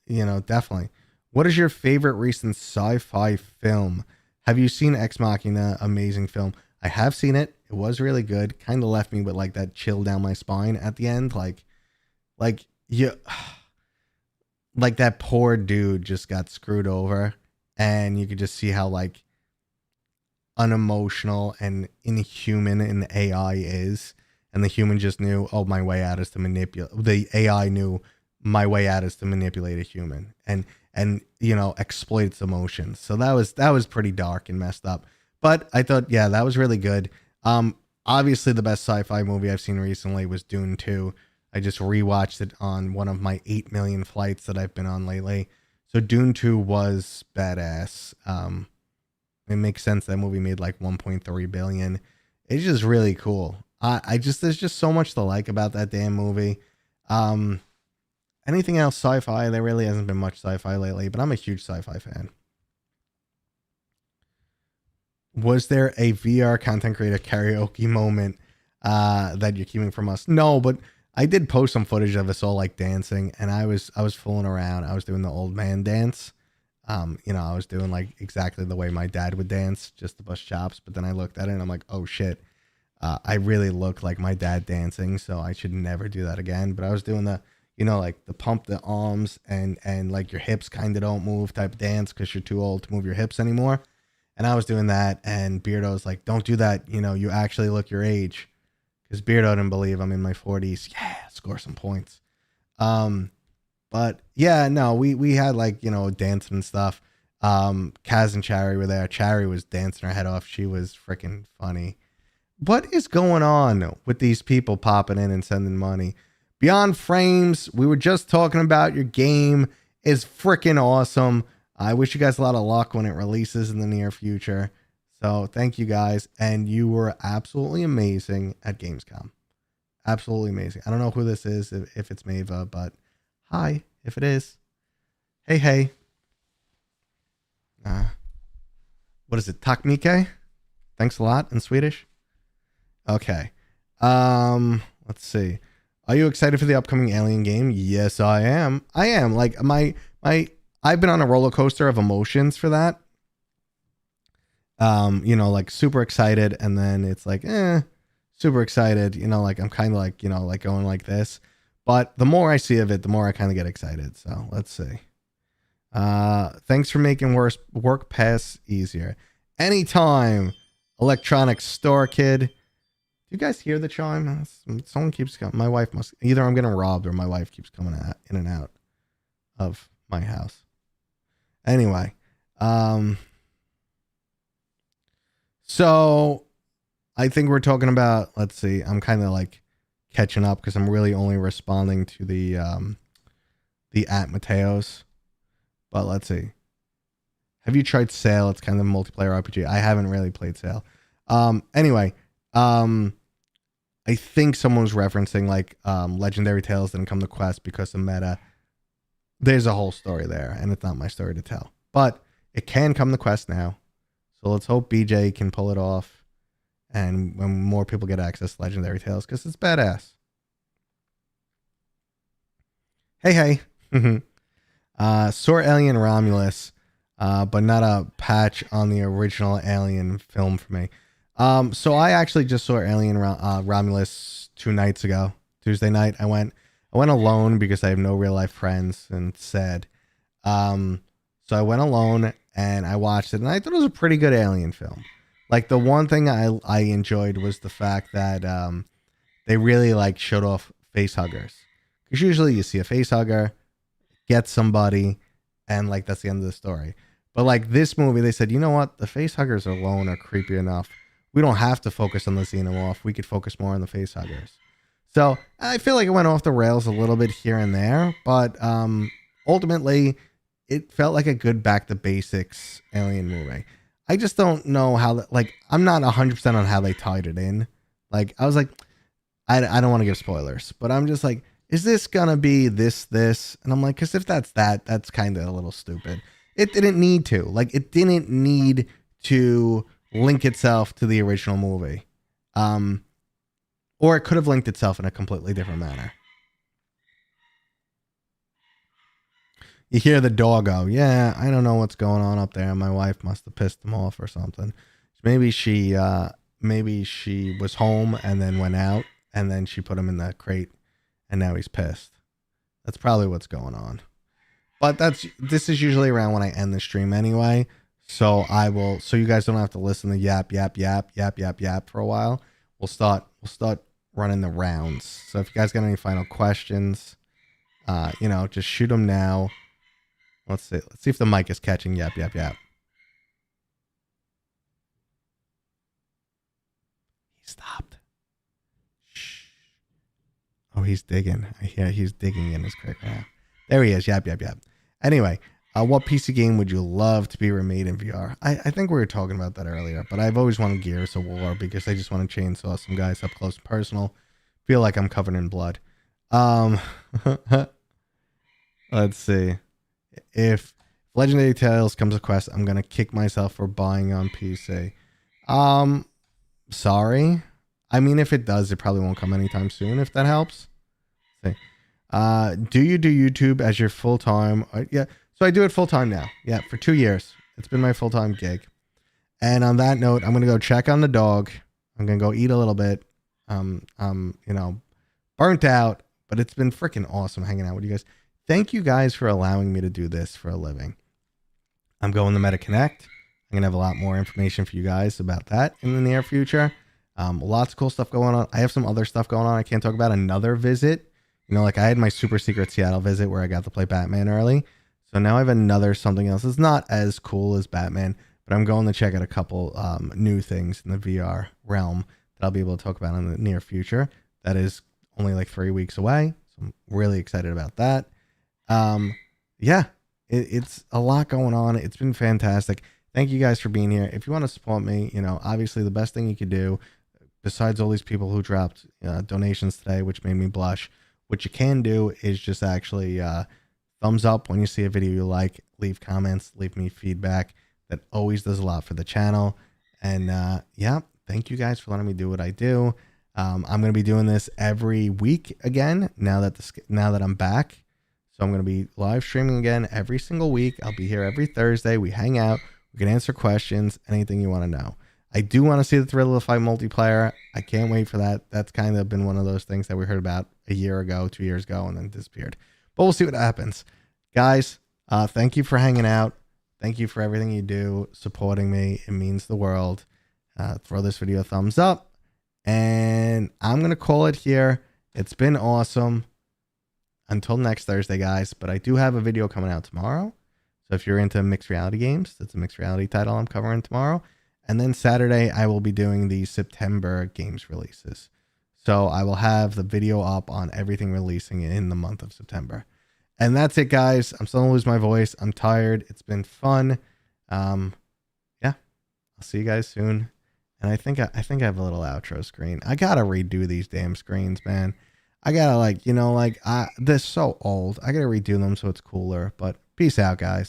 Definitely. What is your favorite recent sci-fi film? Have you seen Ex Machina? Amazing film. I have seen it. It was really good. Kind of left me with like that chill down my spine at the end. Like that poor dude just got screwed over, and you could just see how like unemotional and inhuman an AI is. And the human just knew, oh, my way out is to manipulate. The AI knew my way out is to manipulate a human and exploit its emotions. So that was pretty dark and messed up. But I thought, yeah, that was really good. Obviously the best sci-fi movie I've seen recently was Dune 2. I just rewatched it on one of my 8 million flights that I've been on lately. So Dune 2 was badass. It makes sense that movie made like 1.3 billion. It's just really cool. There's just so much to like about that damn movie. Anything else sci-fi? There really hasn't been much sci-fi lately, but I'm a huge sci-fi fan. Was there a VR content creator karaoke moment that you're keeping from us? No, but I did post some footage of us all like dancing, and I was fooling around. I was doing the old man dance. I was doing like exactly the way my dad would dance, just to bust chops. But then I looked at it and I'm like, oh shit, I really look like my dad dancing, so I should never do that again. But I was doing the, like the pump the arms and like your hips kind of don't move type dance because you're too old to move your hips anymore. And I was doing that, and Beardo was like, don't do that. You actually look your age. Because Beardo didn't believe I'm in my 40s. Yeah, score some points. But yeah, no, we had like, dancing and stuff. Kaz and Cherry were there. Cherry was dancing her head off. She was freaking funny. What is going on with these people popping in and sending money? Beyond Frames, we were just talking about your game is freaking awesome. I wish you guys a lot of luck when it releases in the near future. So thank you guys. And you were absolutely amazing at Gamescom. Absolutely amazing. I don't know who this is, if it's Mava, but hi, if it is. Hey. What is it? Takmike? Thanks a lot in Swedish. Okay. Let's see. Are you excited for the upcoming Alien game? Yes, I am. I am. Like I've been on a roller coaster of emotions for that. Like super excited, and then it's like, super excited. Like I'm kind of like, like going like this. But the more I see of it, the more I kind of get excited. So let's see. Thanks for making work pass easier. Anytime, Electronic Store Kid. Do you guys hear the chime? Someone keeps coming. My wife must. Either I'm getting robbed or my wife keeps coming in and out of my house. Anyway, so I think we're talking about, let's see, I'm kind of like catching up because I'm really only responding to the at Mateos. But let's see. Have you tried Sail? It's kind of a multiplayer RPG. I haven't really played Sail. Anyway, I think someone was referencing like Legendary Tales didn't come to Quest because of meta. There's a whole story there, and it's not my story to tell. But it can come to Quest now. So let's hope BJ can pull it off, and when more people get access to Legendary Tales, because it's badass. Hey. Saw Alien Romulus, but not a patch on the original Alien film for me. So I actually just saw Alien Romulus 2 nights ago. Tuesday night I went. I went alone because I have no real life friends, and it's sad. So I went alone and I watched it, and I thought it was a pretty good Alien film. Like, the one thing I enjoyed was the fact that they really like showed off face huggers. Because usually you see a face hugger, get somebody, and like that's the end of the story. But like this movie, they said, you know what? The face huggers alone are creepy enough. We don't have to focus on the xenomorph. We could focus more on the face huggers. So I feel like it went off the rails a little bit here and there, but ultimately it felt like a good back to basics Alien movie. I just don't know how, like, I'm not 100% on how they tied it in. Like, I was like, I don't want to give spoilers, but I'm just like, is this gonna be this? And I'm like, because if that's that's kind of a little stupid. It didn't need to. Like, it didn't need to link itself to the original movie. Or it could have linked itself in a completely different manner. You hear the dog go, yeah, I don't know what's going on up there. My wife must have pissed him off or something. Maybe she was home and then went out, and then she put him in that crate, and now he's pissed. That's probably what's going on. But this is usually around when I end the stream anyway. So so you guys don't have to listen to yap for a while. We'll start running the rounds. So if you guys got any final questions, just shoot them now. Let's see if the mic is catching yap. He stopped. Shh. Oh, he's digging. I hear he's digging in his crate now. There he is. Yap. Anyway, what PC game would you love to be remade in VR? I think we were talking about that earlier, but I've always wanted Gears of War because I just want to chainsaw some guys up close and personal. Feel like I'm covered in blood. Let's see. If Legendary Tales comes a quest, I'm gonna kick myself for buying on PC. Sorry. I mean, if it does, it probably won't come anytime soon, if that helps. Let's see. Do you do YouTube as your full-time? Yeah. So I do it full-time now. Yeah, for 2 years. It's been my full-time gig. And on that note, I'm going to go check on the dog. I'm going to go eat a little bit. Burnt out, but it's been freaking awesome hanging out with you guys. Thank you guys for allowing me to do this for a living. I'm going to MetaConnect. I'm going to have a lot more information for you guys about that in the near future. Lots of cool stuff going on. I have some other stuff going on I can't talk about. Another visit. Like I had my super secret Seattle visit where I got to play Batman early. So now I have another something else. It's not as cool as Batman, but I'm going to check out a couple new things in the VR realm that I'll be able to talk about in the near future. That is only like 3 weeks away. So I'm really excited about that. It's a lot going on. It's been fantastic. Thank you guys for being here. If you want to support me, obviously the best thing you could do, besides all these people who dropped donations today, which made me blush, what you can do is just actually thumbs up when you see a video you like, leave comments, leave me feedback. That always does a lot for the channel. And thank you guys for letting me do what I do. I'm going to be doing this every week again now that I'm back. So I'm going to be live streaming again every single week. I'll be here every Thursday. We hang out. We can answer questions, anything you want to know. I do want to see the Thrill of the Fight multiplayer. I can't wait for that. That's kind of been one of those things that we heard about a year ago, 2 years ago, and then disappeared. But we'll see what happens. Guys, thank you for hanging out. Thank you for everything you do, supporting me. It means the world. Throw this video a thumbs up. And I'm going to call it here. It's been awesome. Until next Thursday, guys. But I do have a video coming out tomorrow. So if you're into mixed reality games, that's a mixed reality title I'm covering tomorrow. And then Saturday, I will be doing the September games releases. So I will have the video up on everything releasing in the month of September. And that's it, guys. I'm starting to lose my voice. I'm tired. It's been fun. I'll see you guys soon. And I think I have a little outro screen. I gotta redo these damn screens, man. I gotta they're so old. I gotta redo them so it's cooler. But peace out, guys.